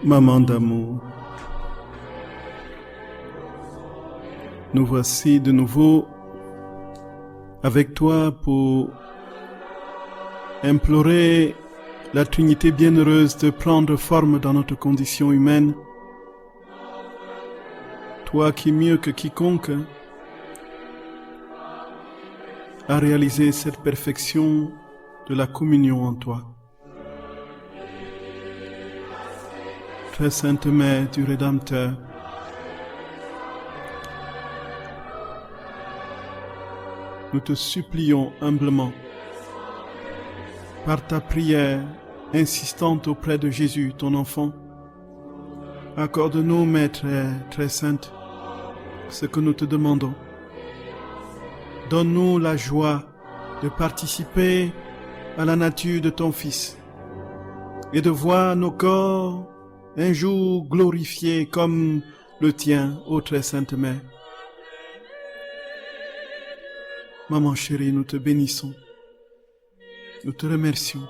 Maman d'amour, nous voici de nouveau avec toi pour implorer la Trinité bienheureuse de prendre forme dans notre condition humaine. Toi qui mieux que quiconque a réalisé cette perfection de la communion en toi. Très sainte Mère du Rédempteur, nous te supplions humblement, par ta prière insistante auprès de Jésus, ton enfant, accorde-nous, Mère très sainte, ce que nous te demandons. Donne-nous la joie de participer à la nature de ton Fils et de voir nos corps un jour glorifiés comme le tien, ô très sainte Mère. Maman chérie, nous te bénissons, nous te remercions.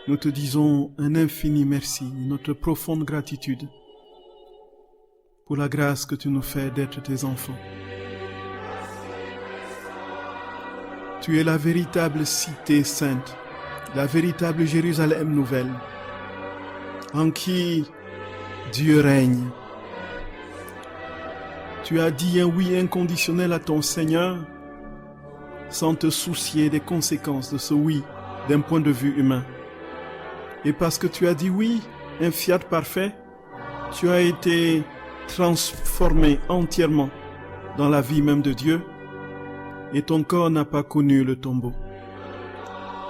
Nous te disons un infini merci, notre profonde gratitude pour la grâce que tu nous fais d'être tes enfants. Tu es la véritable cité sainte, la véritable Jérusalem nouvelle, en qui Dieu règne. Tu as dit un oui inconditionnel à ton Seigneur sans te soucier des conséquences de ce oui d'un point de vue humain. Et parce que tu as dit oui, un fiat parfait, tu as été transformé entièrement dans la vie même de Dieu et ton corps n'a pas connu le tombeau.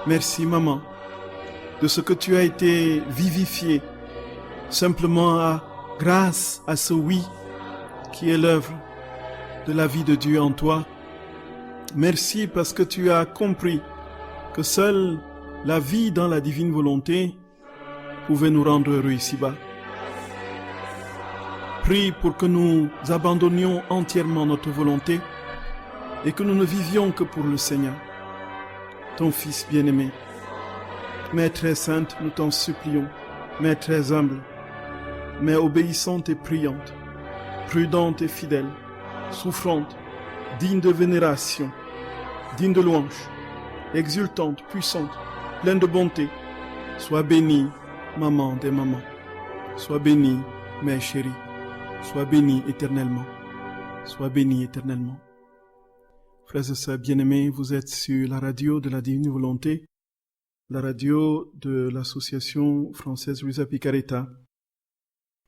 Merci maman de ce que tu as été vivifié simplement grâce à ce oui qui est l'œuvre de la vie de Dieu en toi. Merci parce que tu as compris que seule la vie dans la divine volonté pouvait nous rendre heureux ici-bas. Prie pour que nous abandonnions entièrement notre volonté et que nous ne vivions que pour le Seigneur, ton Fils bien-aimé. Mère très sainte, nous t'en supplions, Mère très humble, Mère obéissante et priante, prudente et fidèle, souffrante, digne de vénération, digne de louange, exultante, puissante, pleine de bonté. Sois bénie, maman des mamans. Sois bénie, Mère chérie. Sois bénie éternellement. Sois bénie éternellement. Frères et sœurs bien-aimés, vous êtes sur la radio de la Divine Volonté, la radio de l'association française Luisa Picaretta.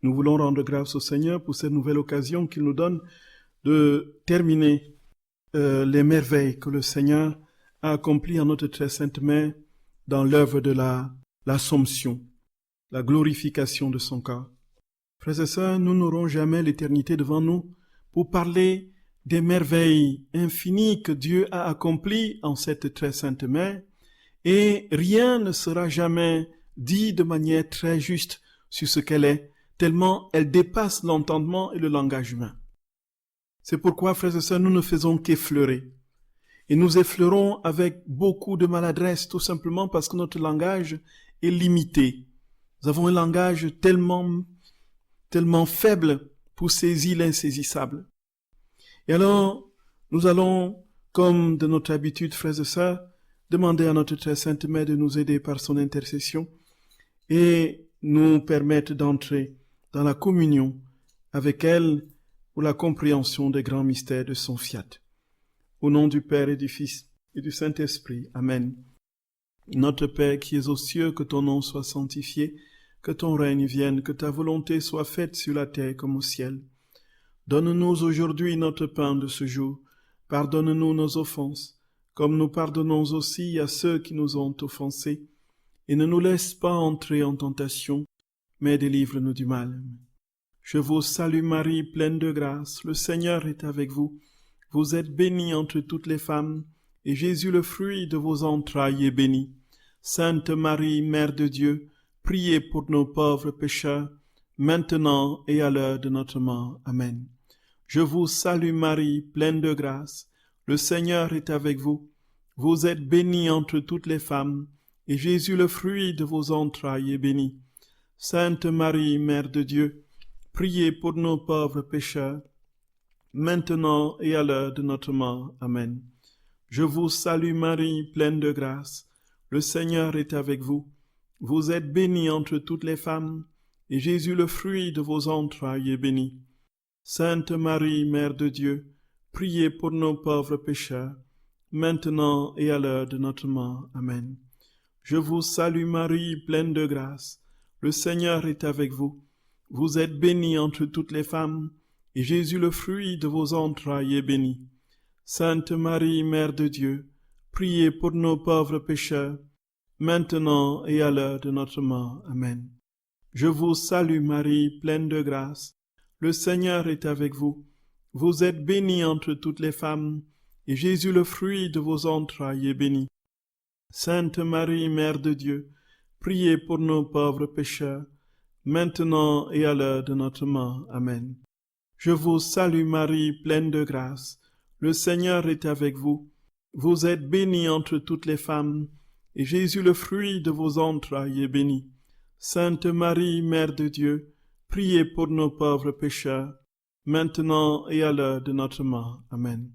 Nous voulons rendre grâce au Seigneur pour cette nouvelle occasion qu'il nous donne de terminer les merveilles que le Seigneur a accomplies en notre très sainte Mère dans l'œuvre de l'Assomption, la glorification de son corps. Frères et sœurs, nous n'aurons jamais l'éternité devant nous pour parler des merveilles infinies que Dieu a accomplies en cette très sainte Mère, et rien ne sera jamais dit de manière très juste sur ce qu'elle est, tellement elle dépasse l'entendement et le langage humain. C'est pourquoi, frères et sœurs, nous ne faisons qu'effleurer. Et nous effleurons avec beaucoup de maladresse, tout simplement parce que notre langage est limité. Nous avons un langage tellement faible pour saisir l'insaisissable. Et alors, nous allons, comme de notre habitude, frères et sœurs, demander à notre très sainte Mère de nous aider par son intercession et nous permettre d'entrer dans la communion avec elle pour la compréhension des grands mystères de son fiat. Au nom du Père et du Fils et du Saint-Esprit. Amen. Notre Père qui es aux cieux, que ton nom soit sanctifié, que ton règne vienne, que ta volonté soit faite sur la terre comme au ciel. Donne-nous aujourd'hui notre pain de ce jour. Pardonne-nous nos offenses, comme nous pardonnons aussi à ceux qui nous ont offensés. Et ne nous laisse pas entrer en tentation, mais délivre-nous du mal. Je vous salue Marie, pleine de grâce, le Seigneur est avec vous. Vous êtes bénie entre toutes les femmes, et Jésus, le fruit de vos entrailles, est béni. Sainte Marie, Mère de Dieu, priez pour nos pauvres pécheurs, maintenant et à l'heure de notre mort. Amen. Je vous salue Marie, pleine de grâce, le Seigneur est avec vous. Vous êtes bénie entre toutes les femmes, et Jésus, le fruit de vos entrailles, est béni. Sainte Marie, Mère de Dieu, priez pour nos pauvres pécheurs, maintenant et à l'heure de notre mort. Amen. Je vous salue Marie, pleine de grâce. Le Seigneur est avec vous. Vous êtes bénie entre toutes les femmes, et Jésus, le fruit de vos entrailles, est béni. Sainte Marie, Mère de Dieu, priez pour nos pauvres pécheurs, maintenant et à l'heure de notre mort. Amen. Je vous salue Marie, pleine de grâce. Le Seigneur est avec vous. Vous êtes bénie entre toutes les femmes, et Jésus, le fruit de vos entrailles, est béni. Sainte Marie, Mère de Dieu, priez pour nos pauvres pécheurs, maintenant et à l'heure de notre mort. Amen. Je vous salue Marie, pleine de grâce. Le Seigneur est avec vous. Vous êtes bénie entre toutes les femmes, et Jésus, le fruit de vos entrailles, est béni. Sainte Marie, Mère de Dieu, priez pour nos pauvres pécheurs, maintenant et à l'heure de notre mort. Amen. Je vous salue Marie, pleine de grâce. Le Seigneur est avec vous. Vous êtes bénie entre toutes les femmes, et Jésus, le fruit de vos entrailles, est béni. Sainte Marie, Mère de Dieu, priez pour nos pauvres pécheurs, maintenant et à l'heure de notre mort. Amen.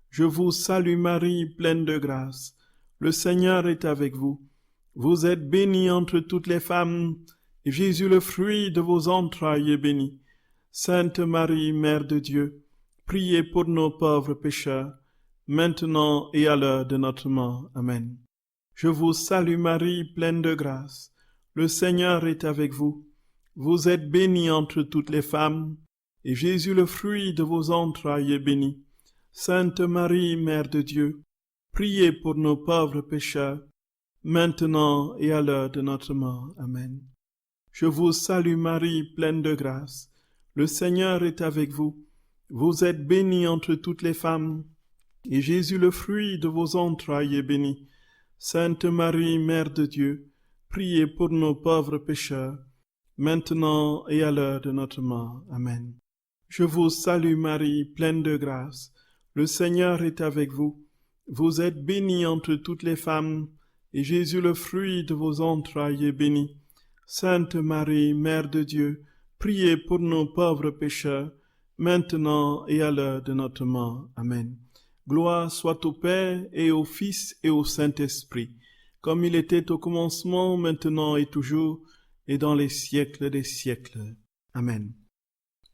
Je vous salue Marie, pleine de grâce. Le Seigneur est avec vous. Vous êtes bénie entre toutes les femmes, et Jésus, le fruit de vos entrailles, est béni. Sainte Marie, Mère de Dieu, priez pour nos pauvres pécheurs, maintenant et à l'heure de notre mort. Amen. Je vous salue Marie, pleine de grâce. Le Seigneur est avec vous. Vous êtes bénie entre toutes les femmes, et Jésus, le fruit de vos entrailles, est béni. Sainte Marie, Mère de Dieu, priez pour nos pauvres pécheurs, maintenant et à l'heure de notre mort. Amen. Je vous salue Marie, pleine de grâce. Le Seigneur est avec vous. Vous êtes bénie entre toutes les femmes, et Jésus, le fruit de vos entrailles, est béni. Sainte Marie, Mère de Dieu, priez pour nos pauvres pécheurs, maintenant et à l'heure de notre mort. Amen. Je vous salue Marie, pleine de grâce. Le Seigneur est avec vous. Vous êtes bénie entre toutes les femmes, et Jésus, le fruit de vos entrailles, est béni. Sainte Marie, Mère de Dieu, priez pour nos pauvres pécheurs, maintenant et à l'heure de notre mort. Amen. Gloire soit au Père et au Fils et au Saint-Esprit, comme il était au commencement, maintenant et toujours, et dans les siècles des siècles. Amen.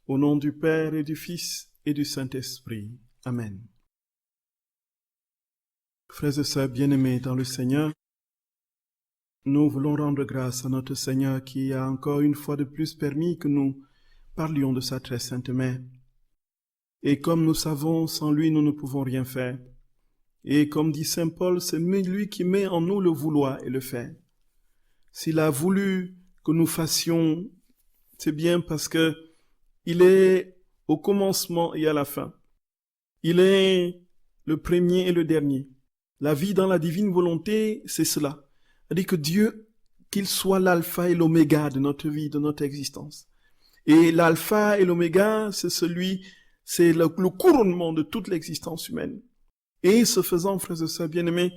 Au nom du Père et du Fils et du Saint-Esprit. Amen. Frères et sœurs bien-aimés dans le Seigneur, nous voulons rendre grâce à notre Seigneur qui a encore une fois de plus permis que nous parlions de sa très sainte Mère. Et comme nous savons, sans lui, nous ne pouvons rien faire. Et comme dit saint Paul, c'est lui qui met en nous le vouloir et le faire. S'il a voulu que nous fassions, c'est bien parce que il est au commencement et à la fin. Il est le premier et le dernier. La vie dans la divine volonté, c'est cela. C'est-à-dire que Dieu, qu'il soit l'alpha et l'oméga de notre vie, de notre existence. Et l'alpha et l'oméga, c'est le couronnement de toute l'existence humaine. Et ce faisant, frères et sœurs bien-aimés,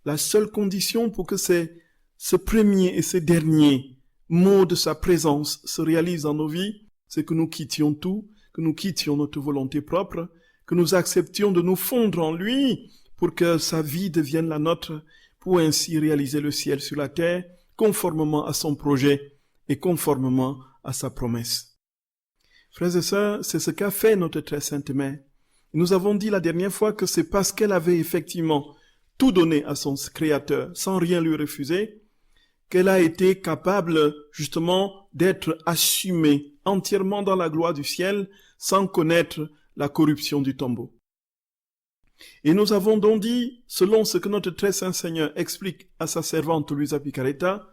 la seule condition pour que ce premier et ce dernier mot de sa présence se réalisent dans nos vies, c'est que nous quittions tout, que nous quittions notre volonté propre, que nous acceptions de nous fondre en lui pour que sa vie devienne la nôtre, pour ainsi réaliser le ciel sur la terre, conformément à son projet et conformément à sa promesse. Frères et sœurs, c'est ce qu'a fait notre très sainte Mère. Nous avons dit la dernière fois que c'est parce qu'elle avait effectivement tout donné à son Créateur, sans rien lui refuser, qu'elle a été capable justement d'être assumée entièrement dans la gloire du ciel, sans connaître la corruption du tombeau. Et nous avons donc dit, selon ce que notre très saint Seigneur explique à sa servante Luisa Picaretta,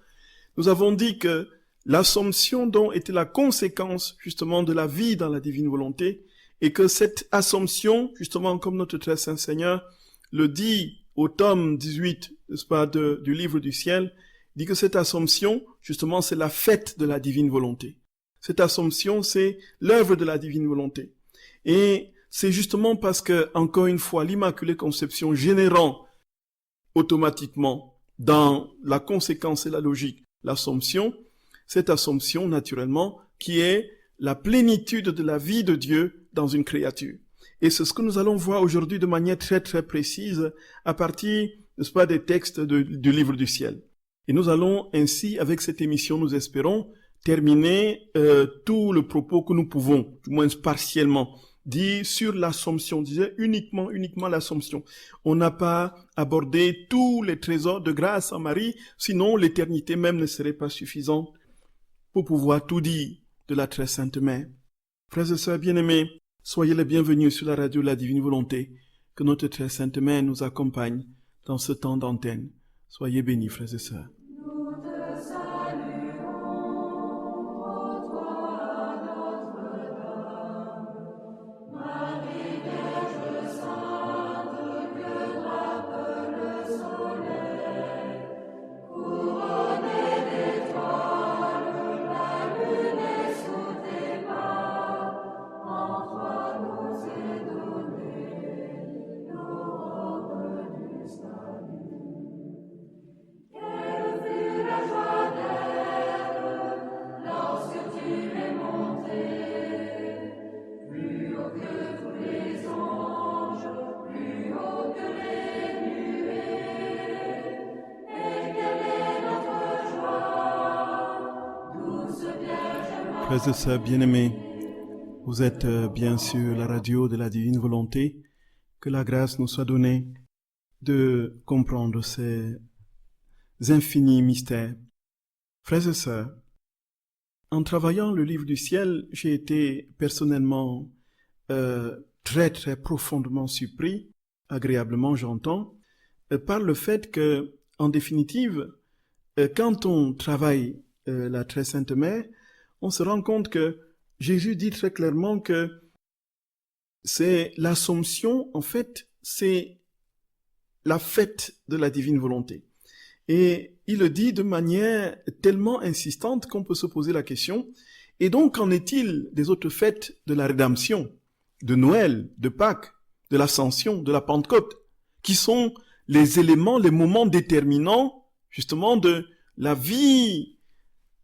nous avons dit que l'Assomption dont était la conséquence justement de la vie dans la divine volonté, et que cette Assomption, justement comme notre très saint Seigneur le dit au tome 18, n'est-ce pas, du livre du ciel, dit que cette Assomption, justement, c'est la fête de la divine volonté. Cette Assomption, c'est l'œuvre de la divine volonté. Et c'est justement parce que, encore une fois, l'Immaculée Conception générant automatiquement dans la conséquence et la logique, l'Assomption, cette Assomption, naturellement, qui est la plénitude de la vie de Dieu dans une créature. Et c'est ce que nous allons voir aujourd'hui de manière très très précise à partir, n'est-ce pas, des textes du livre du ciel. Et nous allons ainsi, avec cette émission, nous espérons, terminer tout le propos que nous pouvons, du moins partiellement, dire sur l'Assomption, disait uniquement l'Assomption. On n'a pas abordé tous les trésors de grâce en Marie, sinon l'éternité même ne serait pas suffisante pour pouvoir tout dire de la très sainte mère. Frères et sœurs bien-aimés, soyez les bienvenus sur la radio La Divine Volonté, que notre très sainte mère nous accompagne dans ce temps d'antenne. Soyez bénis, frères et sœurs. Frères et sœurs bien-aimés, vous êtes bien sûr la radio de la Divine Volonté. Que la grâce nous soit donnée de comprendre ces infinis mystères. Frères et sœurs, en travaillant le livre du ciel, j'ai été personnellement très très profondément surpris, agréablement j'entends, par le fait que, en définitive, quand on travaille la très sainte mère, on se rend compte que Jésus dit très clairement que c'est l'Assomption, en fait, c'est la fête de la divine volonté. Et il le dit de manière tellement insistante qu'on peut se poser la question, et donc qu'en est-il des autres fêtes de la rédemption, de Noël, de Pâques, de l'Ascension, de la Pentecôte, qui sont les éléments, les moments déterminants, justement, de la vie,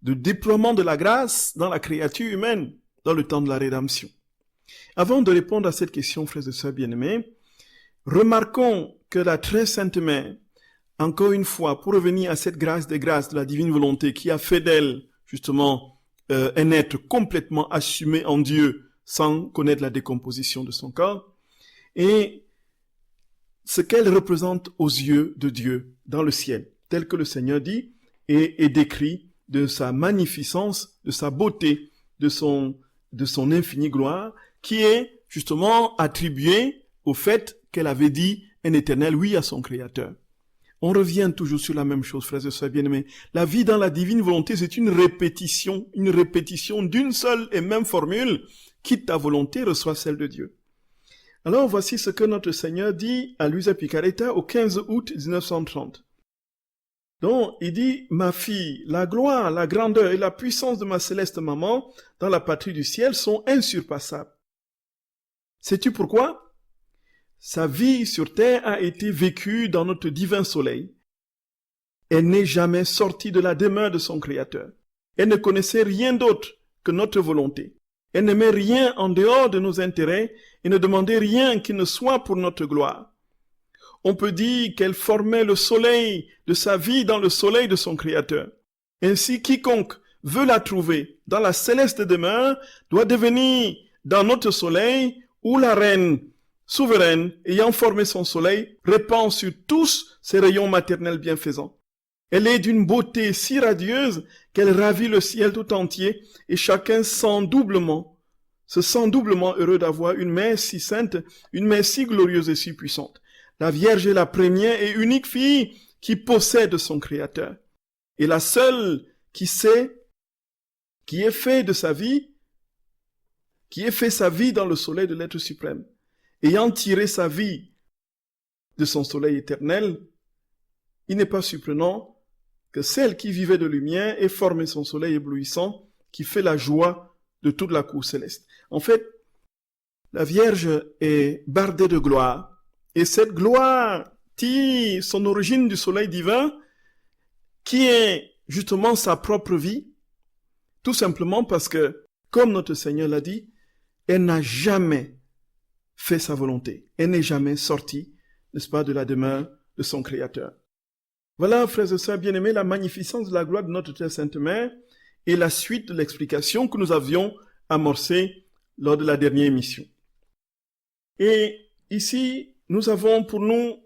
de déploiement de la grâce dans la créature humaine, dans le temps de la rédemption. Avant de répondre à cette question, frères et sœurs bien-aimés, remarquons que la très sainte mère, encore une fois, pour revenir à cette grâce des grâces de la divine volonté qui a fait d'elle, justement, un être complètement assumé en Dieu sans connaître la décomposition de son corps, et ce qu'elle représente aux yeux de Dieu dans le ciel, tel que le Seigneur dit et est décrit de sa magnificence, de sa beauté, de son infinie gloire, qui est justement attribuée au fait qu'elle avait dit un éternel oui à son Créateur. On revient toujours sur la même chose, frères et sœurs bien-aimés. La vie dans la divine volonté, c'est une répétition d'une seule et même formule. Quitte ta volonté, reçois celle de Dieu. Alors voici ce que notre Seigneur dit à Luisa Picaretta au 15 août 1930. Donc, il dit, ma fille, la gloire, la grandeur et la puissance de ma céleste maman dans la patrie du ciel sont insurpassables. Sais-tu pourquoi? Sa vie sur terre a été vécue dans notre divin soleil. Elle n'est jamais sortie de la demeure de son Créateur. Elle ne connaissait rien d'autre que notre volonté. Elle n'aimait rien en dehors de nos intérêts et ne demandait rien qui ne soit pour notre gloire. On peut dire qu'elle formait le soleil de sa vie dans le soleil de son Créateur. Ainsi, quiconque veut la trouver dans la céleste demeure doit devenir dans notre soleil où la reine souveraine, ayant formé son soleil, répand sur tous ses rayons maternels bienfaisants. Elle est d'une beauté si radieuse qu'elle ravit le ciel tout entier et chacun se sent doublement heureux d'avoir une mère si sainte, une mère si glorieuse et si puissante. La Vierge est la première et unique fille qui possède son Créateur. Et la seule qui sait, qui est fait sa vie dans le soleil de l'être suprême. Ayant tiré sa vie de son soleil éternel, il n'est pas surprenant que celle qui vivait de lumière ait formé son soleil éblouissant qui fait la joie de toute la cour céleste. En fait, la Vierge est bardée de gloire. Et cette gloire tire son origine du soleil divin qui est justement sa propre vie, tout simplement parce que, comme notre Seigneur l'a dit, elle n'a jamais fait sa volonté. Elle n'est jamais sortie, n'est-ce pas, de la demeure de son Créateur. Voilà, frères et sœurs bien-aimés, la magnificence de la gloire de notre très sainte mère et la suite de l'explication que nous avions amorcée lors de la dernière émission. Et ici, nous avons pour nous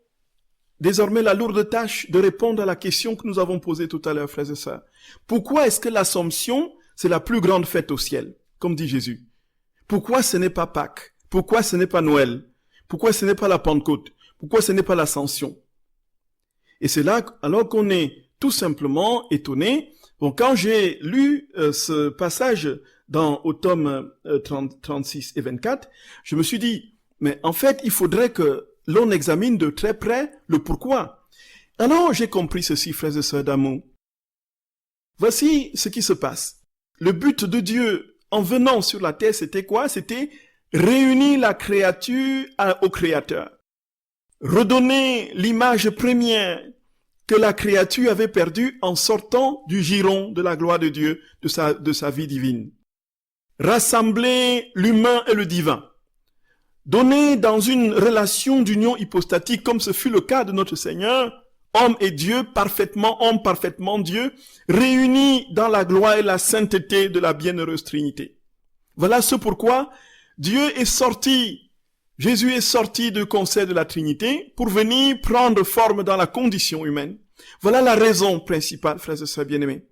désormais la lourde tâche de répondre à la question que nous avons posée tout à l'heure, frères et sœurs. Pourquoi est-ce que l'Assomption, c'est la plus grande fête au ciel, comme dit Jésus? Pourquoi ce n'est pas Pâques? Pourquoi ce n'est pas Noël? Pourquoi ce n'est pas la Pentecôte? Pourquoi ce n'est pas l'Ascension? Et c'est là, alors qu'on est tout simplement étonné. Bon, quand j'ai lu ce passage au tome 36 et 24, je me suis dit, mais en fait, il faudrait que l'on examine de très près le pourquoi. Alors, j'ai compris ceci, frères et sœurs d'amour. Voici ce qui se passe. Le but de Dieu en venant sur la terre, c'était quoi? C'était réunir la créature au Créateur. Redonner l'image première que la créature avait perdue en sortant du giron de la gloire de Dieu, de sa vie divine. Rassembler l'humain et le divin. Donner dans une relation d'union hypostatique, comme ce fut le cas de notre Seigneur, homme et Dieu, parfaitement homme, parfaitement Dieu, réunis dans la gloire et la sainteté de la bienheureuse Trinité. Voilà ce pourquoi Jésus est sorti du concert de la Trinité pour venir prendre forme dans la condition humaine. Voilà la raison principale, frères et sœurs bien-aimés.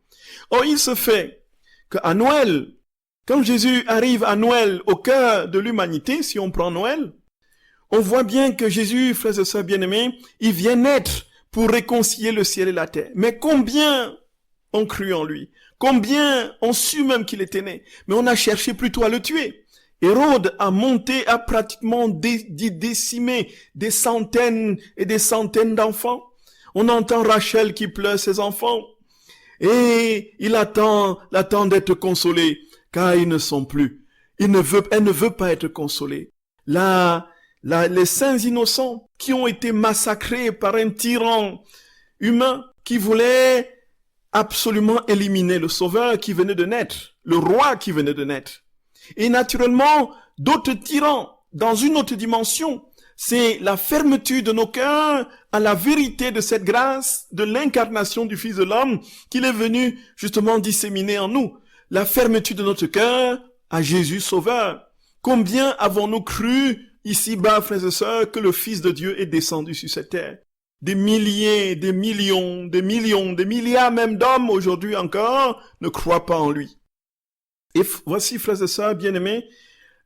Or, il se fait qu'à Noël, quand Jésus arrive à Noël au cœur de l'humanité, si on prend Noël, on voit bien que Jésus, frères et sœurs bien-aimés, il vient naître pour réconcilier le ciel et la terre. Mais combien ont cru en lui? Combien ont su même qu'il était né? Mais on a cherché plutôt à le tuer. Hérode a pratiquement décimé des centaines et des centaines d'enfants. On entend Rachel qui pleure ses enfants. Et elle attend d'être consolée, car ils ne sont plus. Elle ne veut pas être consolée. Les saints innocents qui ont été massacrés par un tyran humain qui voulait absolument éliminer le sauveur qui venait de naître, le roi qui venait de naître. Et naturellement, d'autres tyrans dans une autre dimension. C'est la fermeture de nos cœurs à la vérité de cette grâce, de l'incarnation du Fils de l'homme qu'il est venu justement disséminer en nous. La fermeture de notre cœur à Jésus Sauveur. Combien avons-nous cru ici-bas, frères et sœurs, que le Fils de Dieu est descendu sur cette terre? Des milliers, des millions, des millions, des milliards même d'hommes aujourd'hui encore ne croient pas en lui. Et voici, frères et sœurs bien-aimés,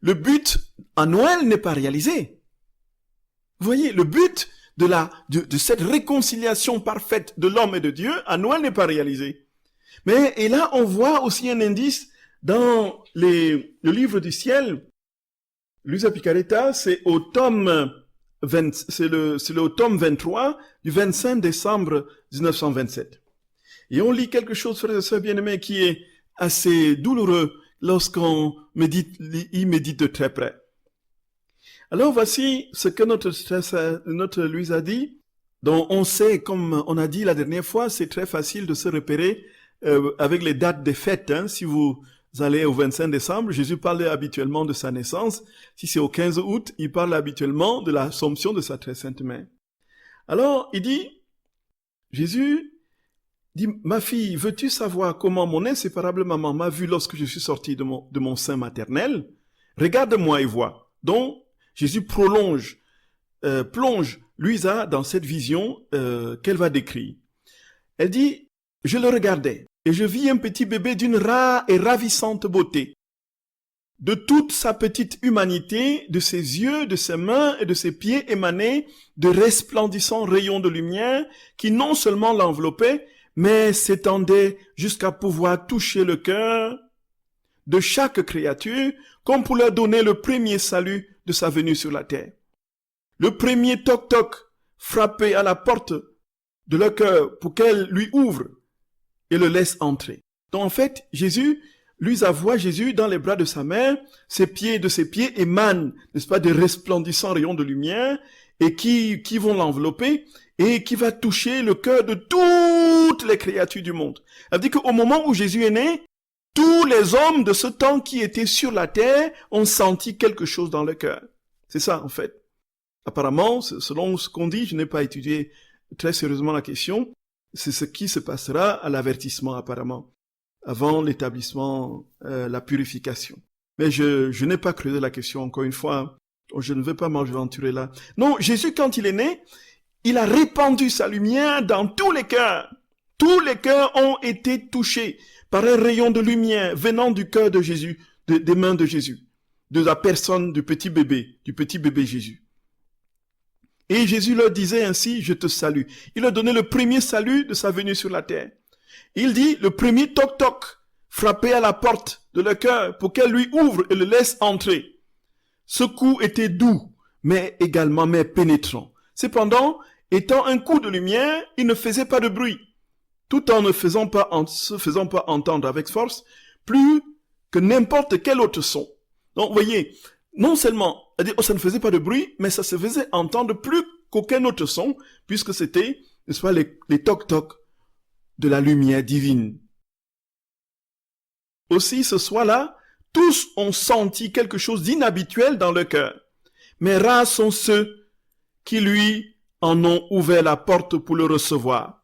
le but à Noël n'est pas réalisé. Vous voyez, le but de cette réconciliation parfaite de l'homme et de Dieu à Noël n'est pas réalisé. Et là, on voit aussi un indice dans le livre du ciel. Luisa Picaretta, c'est au tome 23 du 25 décembre 1927. Et on lit quelque chose, frères et sœurs bien-aimés, qui est assez douloureux lorsqu'on y médite de très près. Alors voici ce que notre Louise a dit, dont on sait, comme on a dit la dernière fois, c'est très facile de se repérer avec les dates des fêtes. Si vous allez au 25 décembre, Jésus parlait habituellement de sa naissance. Si c'est au 15 août, il parle habituellement de l'Assomption de sa très sainte mère. Alors, il dit, Jésus dit, ma fille, veux-tu savoir comment mon inséparable maman m'a vu lorsque je suis sorti de mon sein maternel? Regarde-moi et vois. Donc, Jésus plonge Louisa dans cette vision qu'elle va décrire. Elle dit, je le regardais et je vis un petit bébé d'une rare et ravissante beauté. De toute sa petite humanité, de ses yeux, de ses mains et de ses pieds émanaient de resplendissants rayons de lumière qui non seulement l'enveloppaient, mais s'étendaient jusqu'à pouvoir toucher le cœur de chaque créature comme pour leur donner le premier salut de sa venue sur la terre. Le premier toc-toc frappé à la porte de leur cœur pour qu'elle lui ouvre et le laisse entrer. Donc en fait, Louisa voit Jésus dans les bras de sa mère, de ses pieds émanent, n'est-ce pas, de resplendissants rayons de lumière, et qui vont l'envelopper et qui va toucher le cœur de toutes les créatures du monde. Ça veut dire qu'au moment où Jésus est né, tous les hommes de ce temps qui étaient sur la terre ont senti quelque chose dans le cœur. C'est ça, en fait. Apparemment, selon ce qu'on dit, je n'ai pas étudié très sérieusement la question, c'est ce qui se passera à l'avertissement, apparemment, avant l'établissement, la purification. Mais je n'ai pas creusé la question, encore une fois, je ne veux pas m'aventurer là. Non, Jésus, quand il est né, il a répandu sa lumière dans tous les cœurs. Tous les cœurs ont été touchés par un rayon de lumière venant du cœur de Jésus, des mains de Jésus, de la personne du petit bébé Jésus. Et Jésus leur disait ainsi, je te salue. Il leur donnait le premier salut de sa venue sur la terre. Il dit, le premier toc-toc, frapper à la porte de leur cœur pour qu'elle lui ouvre et le laisse entrer. Ce coup était doux, mais également pénétrant. Cependant, étant un coup de lumière, il ne faisait pas de bruit, tout en ne se faisant pas entendre avec force, plus que n'importe quel autre son. Donc, vous voyez, non seulement, ça ne faisait pas de bruit, mais ça se faisait entendre plus qu'aucun autre son, puisque c'était, n'est-ce pas, les toc-toc de la lumière divine. Aussi, ce soir-là, tous ont senti quelque chose d'inhabituel dans le cœur, mais rares sont ceux qui lui en ont ouvert la porte pour le recevoir.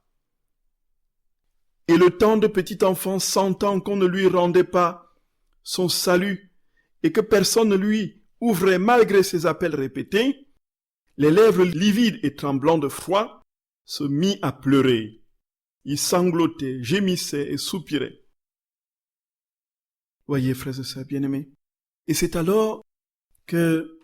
Et le tendre petit enfant, sentant qu'on ne lui rendait pas son salut et que personne ne lui ouvrait malgré ses appels répétés, les lèvres livides et tremblant de froid, se mit à pleurer. Il sanglotait, gémissait et soupirait. Voyez, frères et sœurs bien-aimés. Et c'est alors que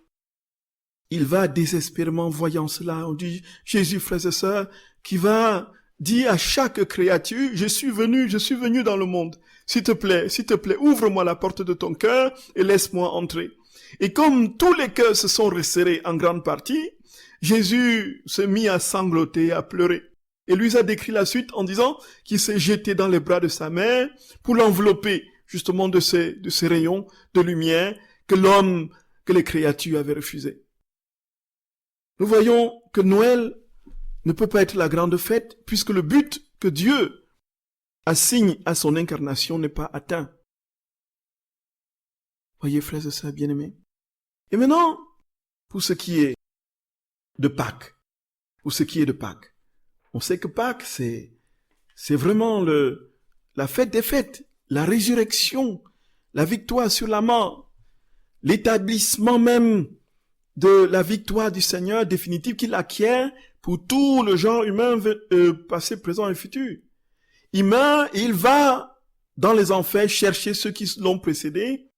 il va désespérément voyant cela. On dit, Jésus, frères et sœurs, qui va dire à chaque créature, je suis venu dans le monde. S'il te plaît, ouvre-moi la porte de ton cœur et laisse-moi entrer. Et comme tous les cœurs se sont resserrés en grande partie, Jésus se mit à sangloter, à pleurer. Et lui a décrit la suite en disant qu'il s'est jeté dans les bras de sa mère pour l'envelopper justement de ces rayons de lumière que les créatures avaient refusés. Nous voyons que Noël ne peut pas être la grande fête puisque le but que Dieu assigne à son incarnation n'est pas atteint. Voyez, frères et sœurs bien-aimés. Et maintenant, pour ce qui est de Pâques, on sait que Pâques, c'est vraiment la fête des fêtes, la résurrection, la victoire sur la mort, l'établissement même de la victoire du Seigneur définitive qu'il acquiert pour tout le genre humain passé, présent et futur. Il meurt et il va dans les enfers chercher ceux qui l'ont précédé.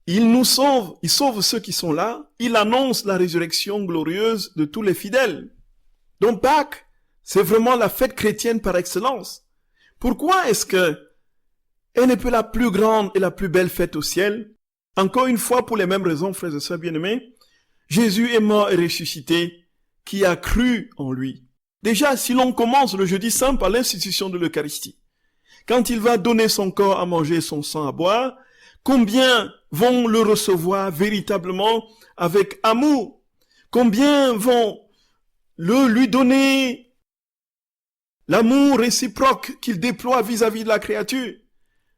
Il nous sauve, il sauve ceux qui sont là. Il annonce la résurrection glorieuse de tous les fidèles. Donc Pâques, c'est vraiment la fête chrétienne par excellence. Pourquoi est-ce que elle n'est pas la plus grande et la plus belle fête au ciel? Encore une fois, pour les mêmes raisons, frères et sœurs bien-aimés, Jésus est mort et ressuscité, qui a cru en lui. Déjà, si l'on commence le jeudi saint par l'institution de l'Eucharistie, quand il va donner son corps à manger, son sang à boire, combien vont le recevoir véritablement avec amour? Combien vont lui donner l'amour réciproque qu'il déploie vis-à-vis de la créature?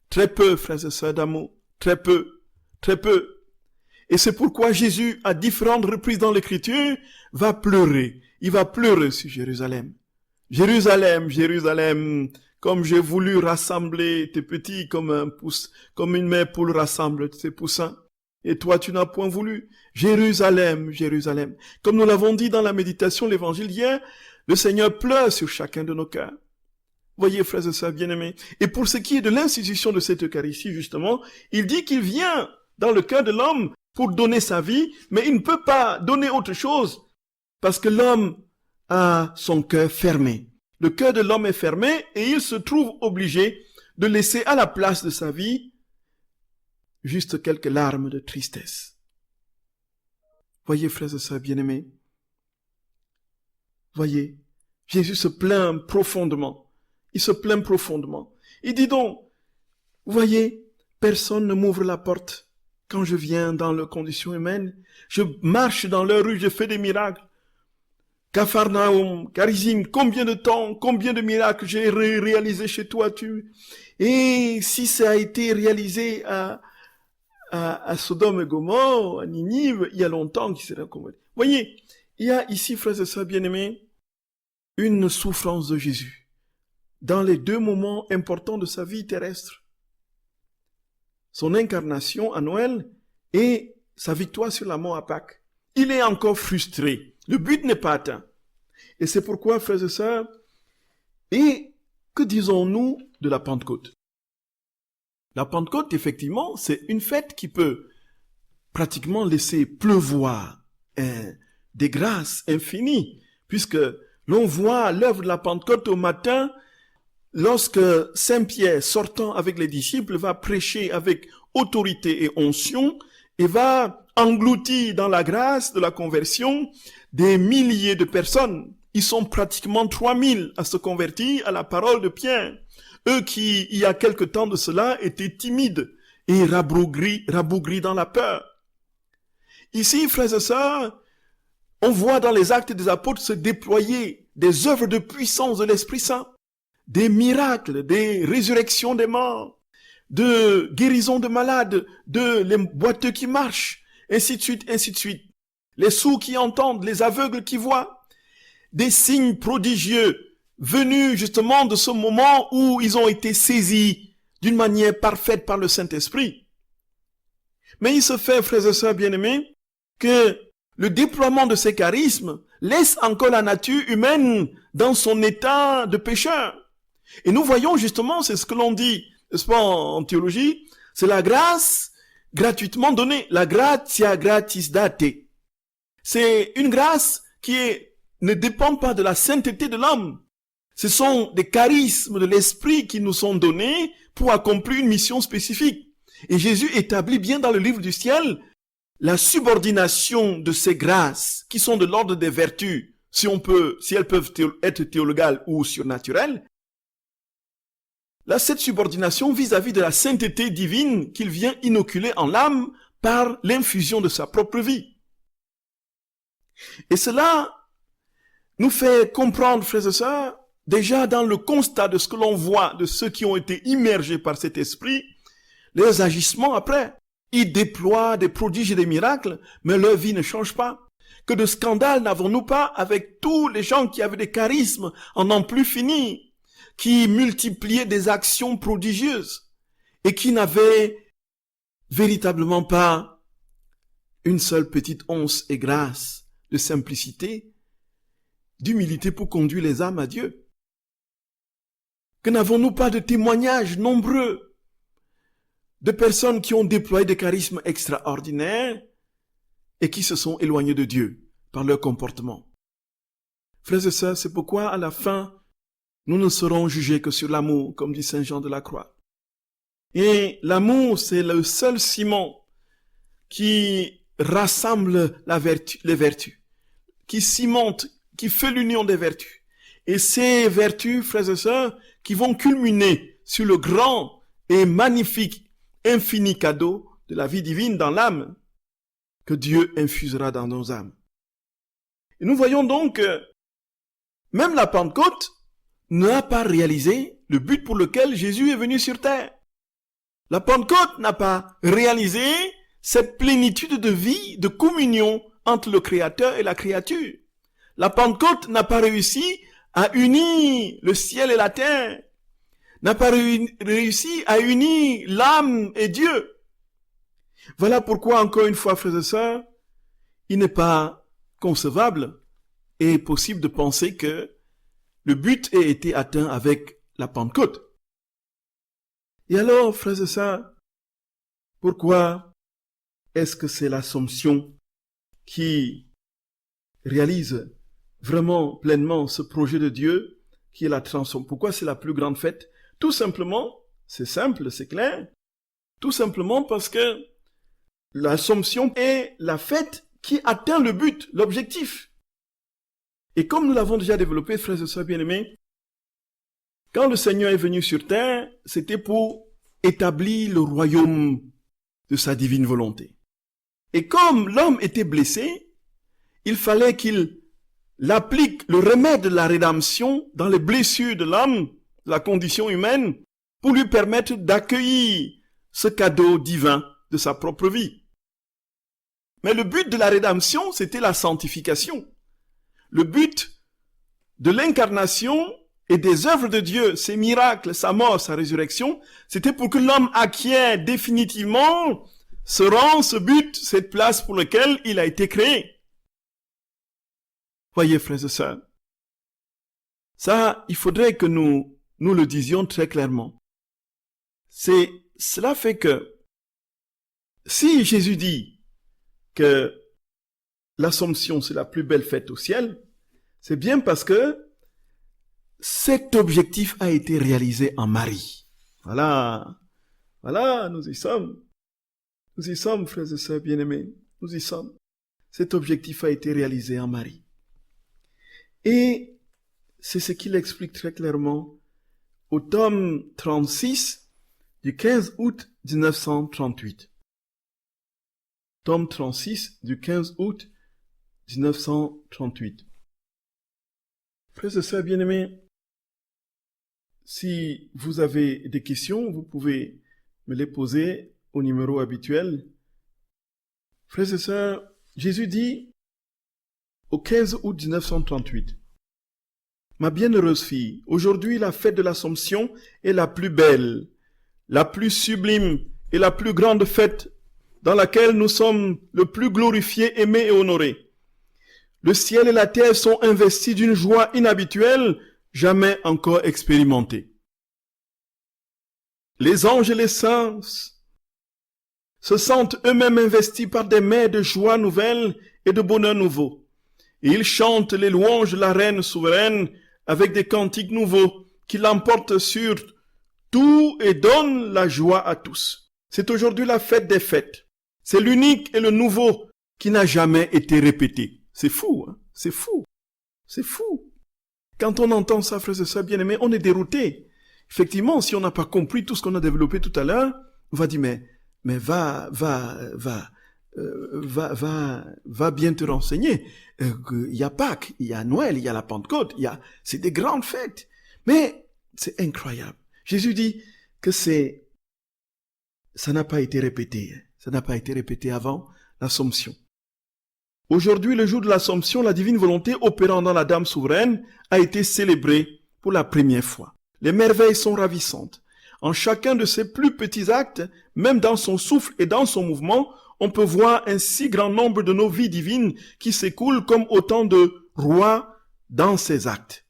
Très peu, frères et sœurs d'amour, très peu. Et c'est pourquoi Jésus, à différentes reprises dans l'Écriture, va pleurer. Il va pleurer sur Jérusalem. Jérusalem, Jérusalem, comme j'ai voulu rassembler tes petits comme une mère poule rassemble ses poussins. Et toi, tu n'as point voulu. Jérusalem, Jérusalem. Comme nous l'avons dit dans la méditation, l'évangile d'hier, le Seigneur pleure sur chacun de nos cœurs. Voyez, frères et sœurs bien-aimés. Et pour ce qui est de l'institution de cette Eucharistie, justement, il dit qu'il vient dans le cœur de l'homme pour donner sa vie, mais il ne peut pas donner autre chose parce que l'homme a son cœur fermé. Le cœur de l'homme est fermé et il se trouve obligé de laisser à la place de sa vie juste quelques larmes de tristesse. Voyez, frères et sœurs bien-aimés, voyez, Jésus se plaint profondément. Il se plaint profondément. Il dit donc, vous voyez, personne ne m'ouvre la porte. quand je viens dans leurs conditions humaines, je marche dans leurs rues, je fais des miracles. Capharnaüm, Chorazim, combien de temps, combien de miracles j'ai réalisé chez toi, Et si ça a été réalisé à Sodome et Gomorrhe, à Ninive, il y a longtemps qu'il s'est converti. Voyez, il y a ici, frères et sœurs bien-aimés, une souffrance de Jésus dans les deux moments importants de sa vie terrestre. Son incarnation à Noël et sa victoire sur la mort à Pâques. Il est encore frustré. Le but n'est pas atteint. Et c'est pourquoi, frères et sœurs, et que disons-nous de la Pentecôte? La Pentecôte, effectivement, c'est une fête qui peut pratiquement laisser pleuvoir des grâces infinies, puisque l'on voit l'œuvre de la Pentecôte au matin, lorsque Saint Pierre, sortant avec les disciples, va prêcher avec autorité et onction, et va engloutir dans la grâce de la conversion des milliers de personnes. Ils sont pratiquement 3000 à se convertir à la parole de Pierre. Eux qui, il y a quelque temps de cela, étaient timides et rabougris dans la peur. Ici, frères et sœurs, on voit dans les actes des apôtres se déployer des œuvres de puissance de l'Esprit Saint, des miracles, des résurrections des morts, de guérison de malades, de les boiteux qui marchent, ainsi de suite, ainsi de suite. Les sourds qui entendent, les aveugles qui voient, des signes prodigieux venus justement de ce moment où ils ont été saisis d'une manière parfaite par le Saint-Esprit. Mais il se fait, frères et sœurs bien-aimés, que le déploiement de ces charismes laisse encore la nature humaine dans son état de pécheur. Et nous voyons justement, c'est ce que l'on dit, n'est-ce pas, en théologie, c'est la grâce gratuitement donnée, la gratia gratis date. C'est une grâce ne dépend pas de la sainteté de l'homme. Ce sont des charismes de l'esprit qui nous sont donnés pour accomplir une mission spécifique. Et Jésus établit bien dans le livre du ciel la subordination de ces grâces qui sont de l'ordre des vertus, si elles peuvent être théologales ou surnaturelles. Là, cette subordination vis-à-vis de la sainteté divine qu'il vient inoculer en l'âme par l'infusion de sa propre vie. Et cela nous fait comprendre, frères et sœurs, déjà dans le constat de ce que l'on voit de ceux qui ont été immergés par cet esprit, leurs agissements après. Ils déploient des prodiges et des miracles, mais leur vie ne change pas. Que de scandales n'avons-nous pas avec tous les gens qui avaient des charismes en n'en plus fini, qui multipliaient des actions prodigieuses et qui n'avaient véritablement pas une seule petite once et grâce de simplicité, d'humilité pour conduire les âmes à Dieu. Que n'avons-nous pas de témoignages nombreux de personnes qui ont déployé des charismes extraordinaires et qui se sont éloignés de Dieu par leur comportement. Frères et sœurs, c'est pourquoi à la fin, nous ne serons jugés que sur l'amour, comme dit Saint Jean de la Croix. Et l'amour, c'est le seul ciment qui rassemble les vertus, qui cimente, qui fait l'union des vertus. Et ces vertus, frères et sœurs, qui vont culminer sur le grand et magnifique, infini cadeau de la vie divine dans l'âme que Dieu infusera dans nos âmes. Et nous voyons donc que même la Pentecôte n'a pas réalisé le but pour lequel Jésus est venu sur terre. La Pentecôte n'a pas réalisé cette plénitude de vie, de communion entre le Créateur et la créature. La Pentecôte n'a pas réussi à unir le ciel et la terre, n'a pas réussi à unir l'âme et Dieu. Voilà pourquoi, encore une fois, frères et sœurs, il n'est pas concevable et possible de penser que le but ait été atteint avec la Pentecôte. Et alors, frères et sœurs, pourquoi est-ce que c'est l'Assomption qui réalise vraiment pleinement ce projet de Dieu qui est la transformation? Pourquoi c'est la plus grande fête? Tout simplement, c'est simple, c'est clair, tout simplement parce que l'Assomption est la fête qui atteint le but, l'objectif. Et comme nous l'avons déjà développé, frères et sœurs bien-aimés, quand le Seigneur est venu sur terre, c'était pour établir le royaume de sa divine volonté. Et comme l'homme était blessé, il fallait qu'il applique le remède de la rédemption dans les blessures de l'homme, de la condition humaine, pour lui permettre d'accueillir ce cadeau divin de sa propre vie. Mais le but de la rédemption, c'était la sanctification. Le but de l'incarnation et des œuvres de Dieu, ses miracles, sa mort, sa résurrection, c'était pour que l'homme acquiert définitivement ce rang, ce but, cette place pour laquelle il a été créé. Voyez, frères et sœurs, ça, il faudrait que nous le disions très clairement. Cela fait que si Jésus dit que l'Assomption, c'est la plus belle fête au ciel, c'est bien parce que cet objectif a été réalisé en Marie. Voilà, nous y sommes. Nous y sommes, frères et sœurs bien-aimés. Nous y sommes. Cet objectif a été réalisé en Marie. Et c'est ce qu'il explique très clairement au tome 36 du 15 août 1938. Tome 36 du 15 août 1938. Frères et sœurs bien-aimés, si vous avez des questions, vous pouvez me les poser au numéro habituel. Frères et sœurs, Jésus dit au 15 août 1938, « Ma bienheureuse fille, aujourd'hui la fête de l'Assomption est la plus belle, la plus sublime et la plus grande fête dans laquelle nous sommes le plus glorifiés, aimés et honorés. Le ciel et la terre sont investis d'une joie inhabituelle, jamais encore expérimentée. Les anges et les saints se sentent eux-mêmes investis par des mers de joie nouvelle et de bonheur nouveau. Et ils chantent les louanges de la reine souveraine avec des cantiques nouveaux qui l'emportent sur tout et donnent la joie à tous. C'est aujourd'hui la fête des fêtes. C'est l'unique et le nouveau qui n'a jamais été répété. C'est fou, hein? C'est fou. C'est fou. Quand on entend ça, frères et sœurs bien-aimés, on est dérouté. Effectivement, si on n'a pas compris tout ce qu'on a développé tout à l'heure, on va dire, mais va bien te renseigner. Il y a Pâques, il y a Noël, il y a la Pentecôte, c'est des grandes fêtes. Mais c'est incroyable. Jésus dit que ça n'a pas été répété. Ça n'a pas été répété avant l'Assomption. Aujourd'hui, le jour de l'Assomption, la divine volonté opérant dans la Dame souveraine a été célébrée pour la première fois. Les merveilles sont ravissantes. En chacun de ses plus petits actes, même dans son souffle et dans son mouvement, on peut voir un si grand nombre de nos vies divines qui s'écoulent comme autant de rois dans ses actes,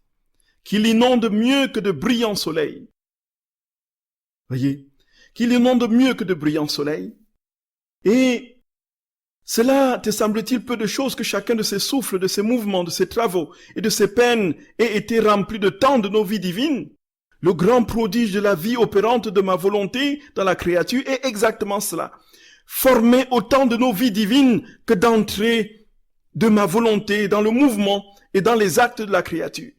qui l'inondent mieux que de brillants soleils. Voyez, qui l'inondent mieux que de brillants soleils. Et cela te semble-t-il peu de choses que chacun de ces souffles, de ces mouvements, de ces travaux et de ces peines ait été rempli de tant de nos vies divines? Le grand prodige de la vie opérante de ma volonté dans la créature est exactement cela. Former autant de nos vies divines que d'entrer de ma volonté dans le mouvement et dans les actes de la créature.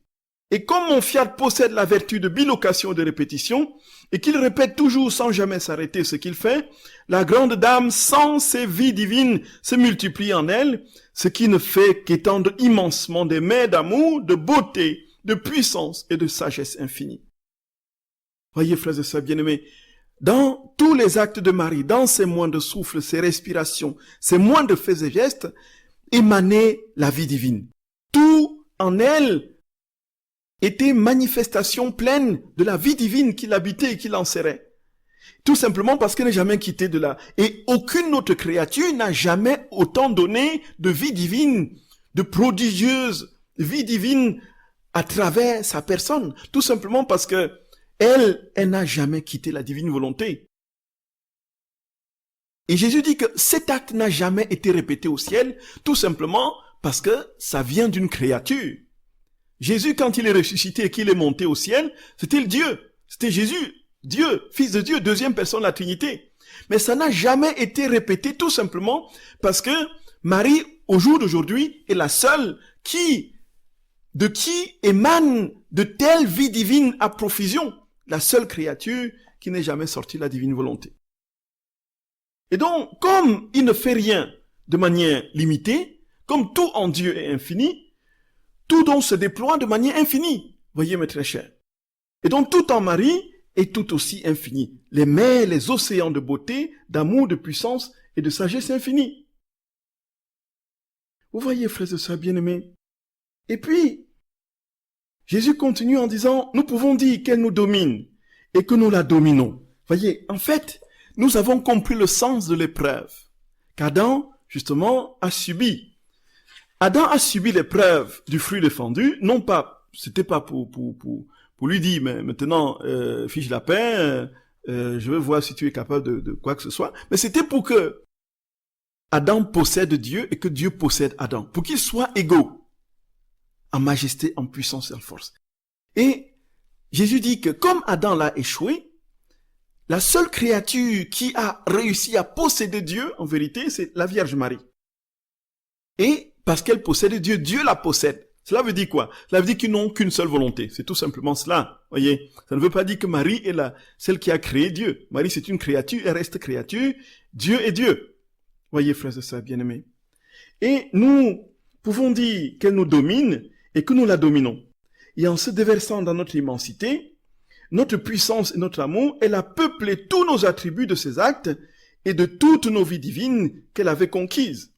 Et comme mon fiat possède la vertu de bilocation et de répétition, et qu'il répète toujours sans jamais s'arrêter ce qu'il fait, la grande dame, sans ses vies divines, se multiplie en elle, ce qui ne fait qu'étendre immensement des mers d'amour, de beauté, de puissance et de sagesse infinie. Voyez, frères et sœurs bien-aimés, dans tous les actes de Marie, dans ses moindres souffles, ses respirations, ses moindres faits et gestes, émanait la vie divine. Tout en elle était manifestation pleine de la vie divine qui l'habitait et qui l'enserrait. Tout simplement parce qu'elle n'est jamais quittée de là. Et aucune autre créature n'a jamais autant donné de vie divine, de prodigieuse vie divine à travers sa personne. Tout simplement parce que elle n'a jamais quitté la divine volonté. Et Jésus dit que cet acte n'a jamais été répété au ciel, tout simplement parce que ça vient d'une créature. Jésus, quand il est ressuscité et qu'il est monté au ciel, c'était le Dieu. C'était Jésus, Dieu, Fils de Dieu, deuxième personne de la Trinité. Mais ça n'a jamais été répété tout simplement parce que Marie, au jour d'aujourd'hui, est la seule de qui émane de telles vies divines à profusion. La seule créature qui n'est jamais sortie de la divine volonté. Et donc, comme il ne fait rien de manière limitée, comme tout en Dieu est infini, tout donc se déploie de manière infinie. Voyez, mes très chers. Et donc, tout en Marie est tout aussi infini. Les mers, les océans de beauté, d'amour, de puissance et de sagesse infinie. Vous voyez, frères et sœurs bien-aimés. Et puis, Jésus continue en disant, nous pouvons dire qu'elle nous domine et que nous la dominons. Voyez, en fait, nous avons compris le sens de l'épreuve qu'Adam, justement, a subi. Adam a subi l'épreuve du fruit défendu, non pas, c'était pas pour lui dire, mais maintenant, fiche la paix, je veux voir si tu es capable de quoi que ce soit, mais c'était pour que Adam possède Dieu et que Dieu possède Adam, pour qu'ils soient égaux, en majesté, en puissance et en force. Et Jésus dit que comme Adam l'a échoué, la seule créature qui a réussi à posséder Dieu, en vérité, c'est la Vierge Marie. Et parce qu'elle possède Dieu, Dieu la possède. Cela veut dire quoi? Cela veut dire qu'ils n'ont qu'une seule volonté. C'est tout simplement cela. Voyez, ça ne veut pas dire que Marie est celle qui a créé Dieu. Marie, c'est une créature, elle reste créature. Dieu est Dieu. Voyez, frères et sœurs bien-aimés. Et nous pouvons dire qu'elle nous domine et que nous la dominons. Et en se déversant dans notre immensité, notre puissance et notre amour, elle a peuplé tous nos attributs de ses actes et de toutes nos vies divines qu'elle avait conquises.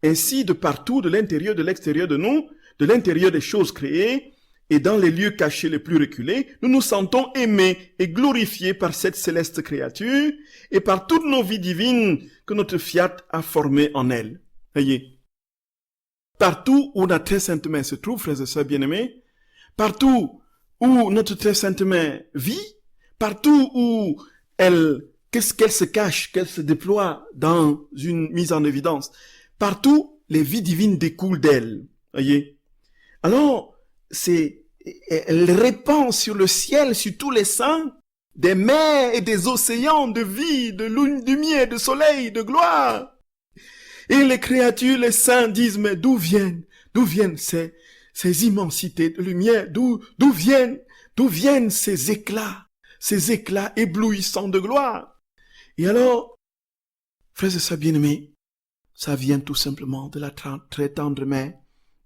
Ainsi, de partout, de l'intérieur, de l'extérieur de nous, de l'intérieur des choses créées et dans les lieux cachés les plus reculés, nous nous sentons aimés et glorifiés par cette céleste créature et par toutes nos vies divines que notre fiat a formées en elle. Voyez. Partout où la très sainte main se trouve, frères et sœurs bien-aimés, partout où notre très sainte main vit, partout où qu'est-ce qu'elle se cache, qu'elle se déploie dans une mise en évidence, partout, les vies divines découlent d'elle. Voyez? Alors, elle répand sur le ciel, sur tous les saints, des mers et des océans de vie, de lumière, de soleil, de gloire. Et les créatures, les saints disent, mais d'où viennent ces immensités de lumière, d'où viennent ces éclats éblouissants de gloire. Et alors, frères et sœurs bien-aimés, ça vient tout simplement de la très tendre main,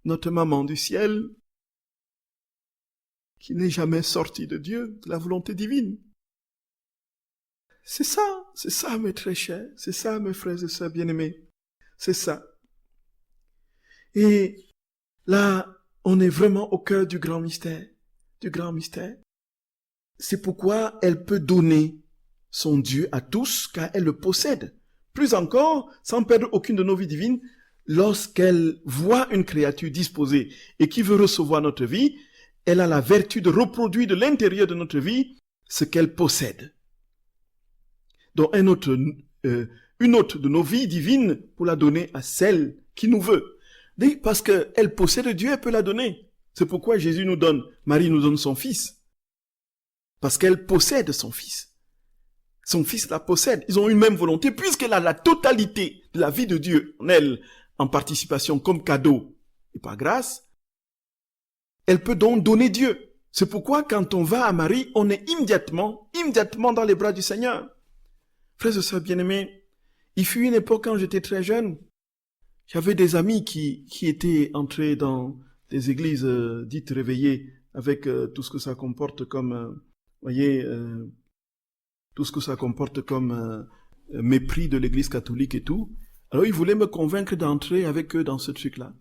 notre maman du ciel, qui n'est jamais sortie de Dieu, de la volonté divine. C'est ça mes très chers, c'est ça mes frères et sœurs bien-aimés, c'est ça. Et là, on est vraiment au cœur du grand mystère, C'est pourquoi elle peut donner son Dieu à tous, car elle le possède. Plus encore, sans perdre aucune de nos vies divines, lorsqu'elle voit une créature disposée et qui veut recevoir notre vie, elle a la vertu de reproduire de l'intérieur de notre vie ce qu'elle possède. Donc une autre de nos vies divines pour la donner à celle qui nous veut. Parce qu'elle possède Dieu, elle peut la donner. C'est pourquoi Jésus nous donne, Marie nous donne son fils. Parce qu'elle possède son fils. Son fils la possède. Ils ont une même volonté puisqu'elle a la totalité de la vie de Dieu en elle, en participation comme cadeau et par grâce. Elle peut donc donner Dieu. C'est pourquoi quand on va à Marie, on est immédiatement dans les bras du Seigneur. Frères et sœurs bien-aimés, il fut une époque quand j'étais très jeune, j'avais des amis qui étaient entrés dans des églises dites réveillées avec tout ce que ça comporte comme, tout ce que ça comporte comme mépris de l'église catholique et tout. Alors ils voulaient me convaincre d'entrer avec eux dans ce truc-là.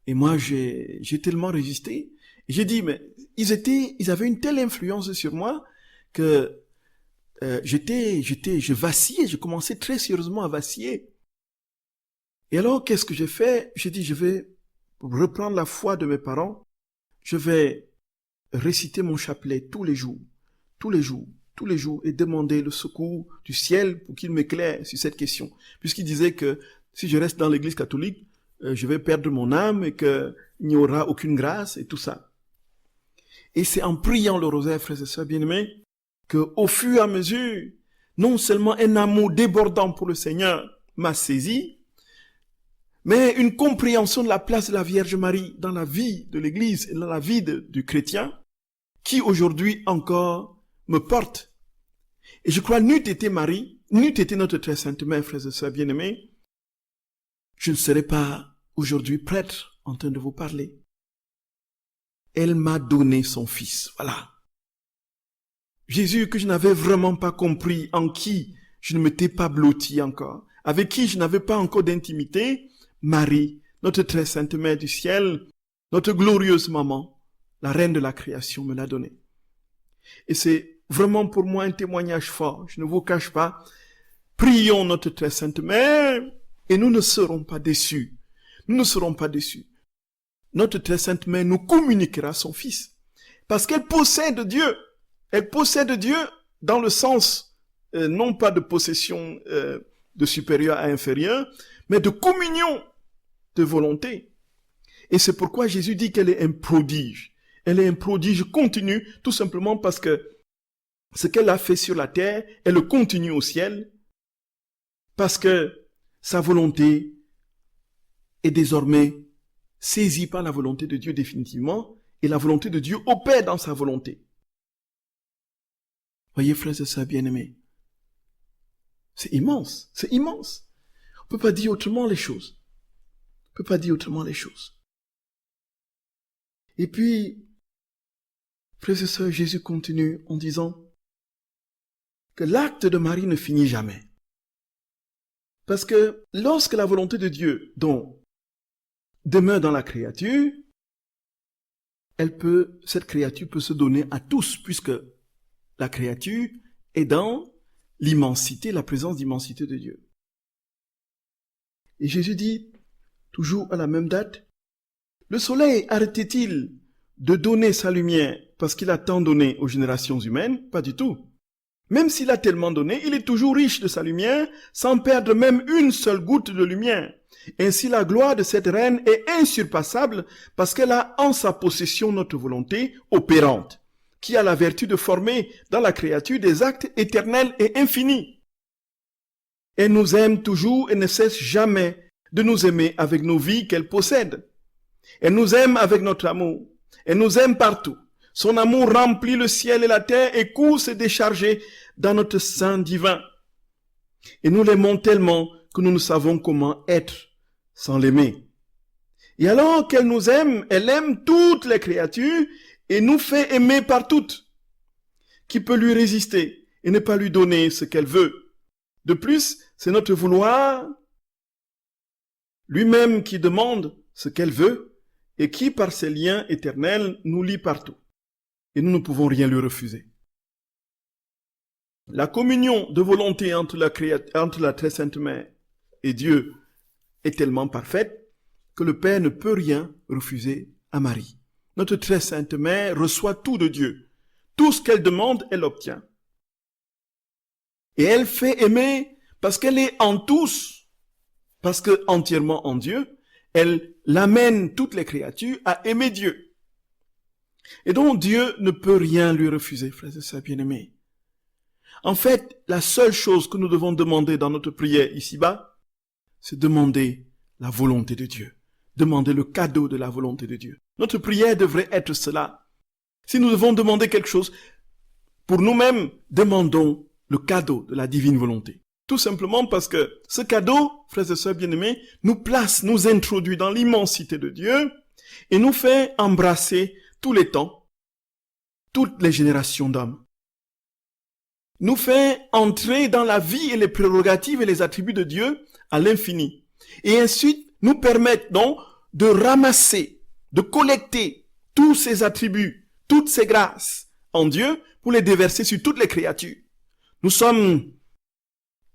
Et moi, j'ai tellement résisté. Et j'ai dit, mais ils avaient une telle influence sur moi que je vacillais, je commençais très sérieusement à vaciller. Et alors, qu'est-ce que j'ai fait? J'ai dit, je vais reprendre la foi de mes parents. Je vais réciter mon chapelet tous les jours, et demander le secours du ciel pour qu'il m'éclaire sur cette question. Puisqu'il disait que si je reste dans l'église catholique, je vais perdre mon âme et qu'il n'y aura aucune grâce et tout ça. Et c'est en priant le rosaire, frères et sœurs bien-aimés, qu'au fur et à mesure, non seulement un amour débordant pour le Seigneur m'a saisi, mais une compréhension de la place de la Vierge Marie dans la vie de l'Église et dans la vie du chrétien, qui aujourd'hui encore me porte. Et je crois, n'eût été Marie, n'eût été notre très sainte mère, frères et sœurs bien-aimés, je ne serais pas aujourd'hui prêtre en train de vous parler. Elle m'a donné son fils, voilà. Jésus que je n'avais vraiment pas compris, en qui je ne m'étais pas blotti encore, avec qui je n'avais pas encore d'intimité, Marie, notre très sainte mère du ciel, notre glorieuse maman, la reine de la création me l'a donné. Et c'est vraiment pour moi un témoignage fort, je ne vous cache pas. Prions notre très sainte mère et nous ne serons pas déçus. Nous ne serons pas déçus. Notre très sainte mère nous communiquera son fils. Parce qu'elle possède Dieu. Elle possède Dieu dans le sens, non pas de possession de supérieur à inférieur, mais de communion de volonté. Et c'est pourquoi Jésus dit qu'elle est un prodige. Elle est un prodige continu, tout simplement parce que ce qu'elle a fait sur la terre, elle le continue au ciel, parce que sa volonté est désormais saisie par la volonté de Dieu définitivement, et la volonté de Dieu opère dans sa volonté. Voyez, frères et sœurs bien-aimés, c'est immense, c'est immense. On ne peut pas dire autrement les choses. On ne peut pas dire autrement les choses. Et puis, frères et sœurs, Jésus continue en disant que l'acte de Marie ne finit jamais. Parce que lorsque la volonté de Dieu demeure dans la créature, cette créature peut se donner à tous, puisque la créature est dans l'immensité, la présence d'immensité de Dieu. Et Jésus dit, toujours à la même date, le soleil arrêtait-il de donner sa lumière parce qu'il a tant donné aux générations humaines? Pas du tout. Même s'il a tellement donné, il est toujours riche de sa lumière, sans perdre même une seule goutte de lumière. Ainsi la gloire de cette reine est insurpassable parce qu'elle a en sa possession notre volonté opérante, qui a la vertu de former dans la créature des actes éternels et infinis. Elle nous aime toujours et ne cesse jamais de nous aimer avec nos vies qu'elle possède. Elle nous aime avec notre amour. Elle nous aime partout. Son amour remplit le ciel et la terre et court se décharger dans notre sein divin. Et nous l'aimons tellement que nous ne savons comment être sans l'aimer. Et alors qu'elle nous aime, elle aime toutes les créatures et nous fait aimer par toutes. Qui peut lui résister et ne pas lui donner ce qu'elle veut? De plus, c'est notre vouloir lui-même qui demande ce qu'elle veut et qui, par ses liens éternels, nous lie partout. Et nous ne pouvons rien lui refuser. La communion de volonté entre la très sainte mère et Dieu est tellement parfaite que le Père ne peut rien refuser à Marie. Notre très sainte mère reçoit tout de Dieu. Tout ce qu'elle demande, elle obtient. Et elle fait aimer parce qu'elle est en tous, parce que entièrement en Dieu, elle l'amène toutes les créatures à aimer Dieu. Et donc Dieu ne peut rien lui refuser, frères et sœurs bien-aimés. En fait, la seule chose que nous devons demander dans notre prière ici-bas, c'est demander la volonté de Dieu. Demander le cadeau de la volonté de Dieu. Notre prière devrait être cela. Si nous devons demander quelque chose, pour nous-mêmes, demandons le cadeau de la divine volonté. Tout simplement parce que ce cadeau, frères et sœurs bien-aimés, nous place, nous introduit dans l'immensité de Dieu et nous fait embrasser tous les temps, toutes les générations d'hommes. Nous fait entrer dans la vie et les prérogatives et les attributs de Dieu à l'infini. Et ensuite, nous permettre donc de ramasser, de collecter tous ces attributs, toutes ces grâces en Dieu pour les déverser sur toutes les créatures. Nous sommes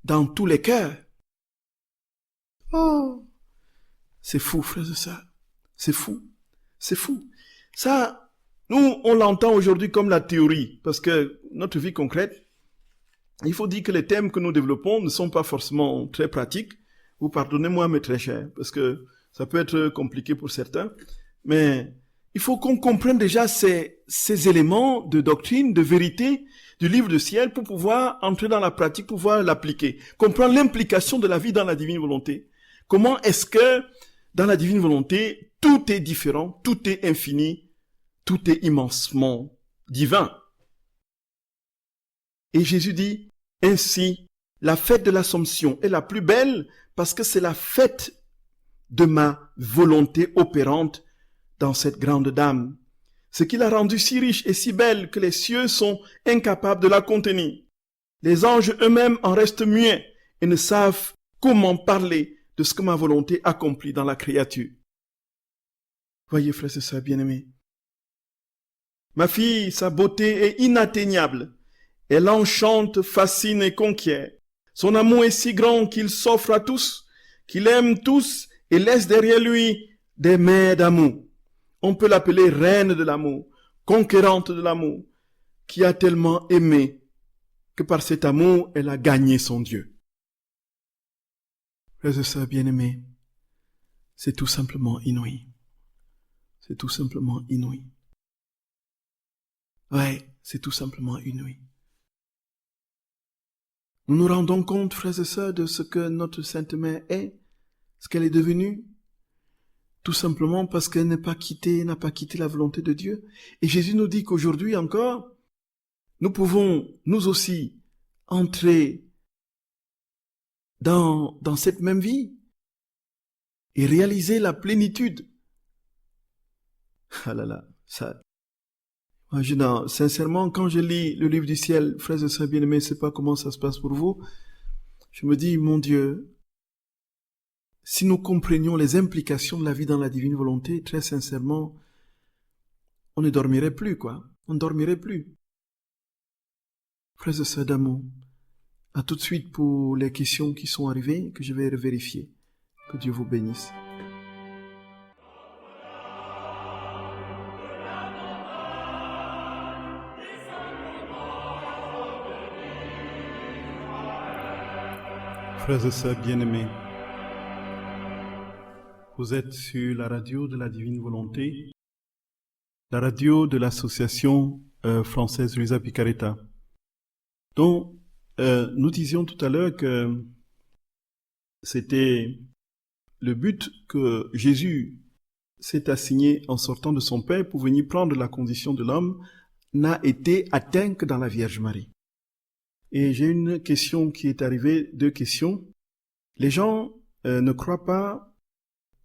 dans tous les cœurs. Oh, c'est fou, frères et sœurs. C'est fou. C'est fou. Ça, nous, on l'entend aujourd'hui comme la théorie, parce que notre vie concrète, il faut dire que les thèmes que nous développons ne sont pas forcément très pratiques. Vous pardonnez-moi, mes très chers, parce que ça peut être compliqué pour certains, mais il faut qu'on comprenne déjà ces éléments de doctrine, de vérité du livre du ciel pour pouvoir entrer dans la pratique, pouvoir l'appliquer. Comprendre l'implication de la vie dans la divine volonté. Comment est-ce que dans la divine volonté, tout est différent, tout est infini, tout est immensement divin. Et Jésus dit, ainsi, la fête de l'Assomption est la plus belle parce que c'est la fête de ma volonté opérante dans cette grande dame. Ce qui l'a rendue si riche et si belle que les cieux sont incapables de la contenir. Les anges eux-mêmes en restent muets et ne savent comment parler de ce que ma volonté accomplit dans la créature. Voyez, frères et sœurs bien-aimés, ma fille, sa beauté est inatteignable. Elle enchante, fascine et conquiert. Son amour est si grand qu'il s'offre à tous, qu'il aime tous et laisse derrière lui des mers d'amour. On peut l'appeler reine de l'amour, conquérante de l'amour, qui a tellement aimé que par cet amour, elle a gagné son Dieu. Frères et sœurs bien-aimés, c'est tout simplement inouï. C'est tout simplement inouï. Ouais, c'est tout simplement inouï. Nous nous rendons compte, frères et sœurs, de ce que notre Sainte Mère est, ce qu'elle est devenue, tout simplement parce qu'elle n'a pas quitté la volonté de Dieu. Et Jésus nous dit qu'aujourd'hui encore, nous pouvons, nous aussi, entrer dans cette même vie et réaliser la plénitude. Ah là là, ça... Sincèrement, quand je lis le livre du ciel, frères et sœurs bien-aimés, je ne sais pas comment ça se passe pour vous, je me dis, mon Dieu, si nous comprenions les implications de la vie dans la divine volonté, très sincèrement, on ne dormirait plus, quoi. On ne dormirait plus. Frères et sœurs d'amour, à tout de suite pour les questions qui sont arrivées, que je vais vérifier. Que Dieu vous bénisse. Frères et sœurs bien-aimés, vous êtes sur la radio de la Divine Volonté, la radio de l'association française Luisa Picaretta, dont nous disions tout à l'heure que c'était le but que Jésus s'est assigné en sortant de son Père pour venir prendre la condition de l'homme n'a été atteint que dans la Vierge Marie. Et j'ai une question qui est arrivée, deux questions. Les gens ne croient pas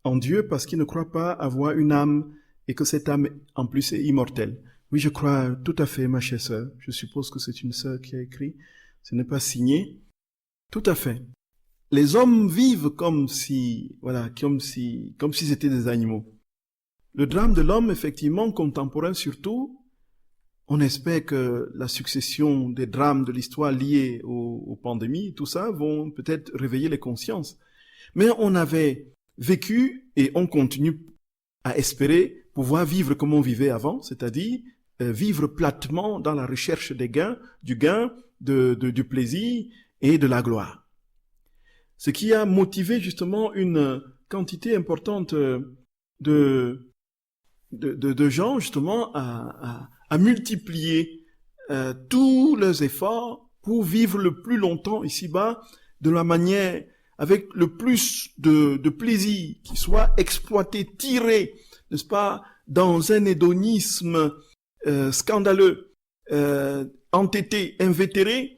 en Dieu parce qu'ils ne croient pas avoir une âme et que cette âme, en plus, est immortelle. Oui, je crois tout à fait, ma chère sœur. Je suppose que c'est une sœur qui a écrit. Ce n'est pas signé. Tout à fait. Les hommes vivent comme si c'était des animaux. Le drame de l'homme, effectivement, contemporain surtout, on espère que la succession des drames de l'histoire liés aux pandémies, tout ça, vont peut-être réveiller les consciences. Mais on avait vécu et on continue à espérer pouvoir vivre comme on vivait avant, c'est-à-dire vivre platement dans la recherche des gains, du gain, du plaisir et de la gloire. Ce qui a motivé justement une quantité importante de gens justement à multiplier tous leurs efforts pour vivre le plus longtemps ici-bas de la manière avec le plus de plaisir qui soit exploité, tiré, n'est-ce pas, dans un hédonisme scandaleux, entêté, invétéré,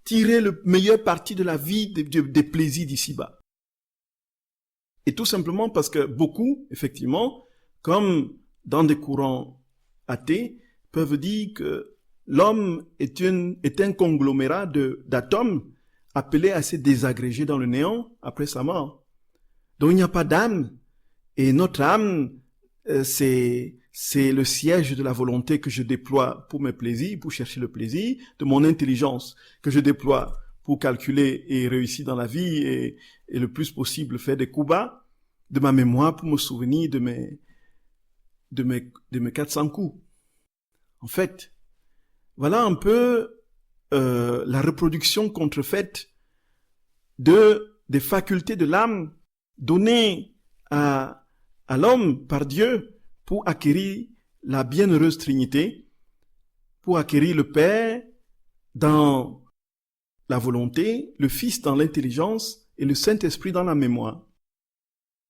tirer le meilleur parti de la vie des plaisirs d'ici-bas. Et tout simplement parce que beaucoup, effectivement, comme dans des courants athées, peuvent dire que l'homme est un conglomérat d'atomes appelés à se désagréger dans le néant après sa mort. Donc il n'y a pas d'âme. Et notre âme, c'est le siège de la volonté que je déploie pour mes plaisirs, pour chercher le plaisir, de mon intelligence que je déploie pour calculer et réussir dans la vie et le plus possible faire des coups bas, de ma mémoire pour me souvenir de mes 400 coups. En fait, voilà un peu la reproduction contrefaite des facultés de l'âme données à l'homme par Dieu pour acquérir la bienheureuse Trinité, pour acquérir le Père dans la volonté, le Fils dans l'intelligence et le Saint-Esprit dans la mémoire.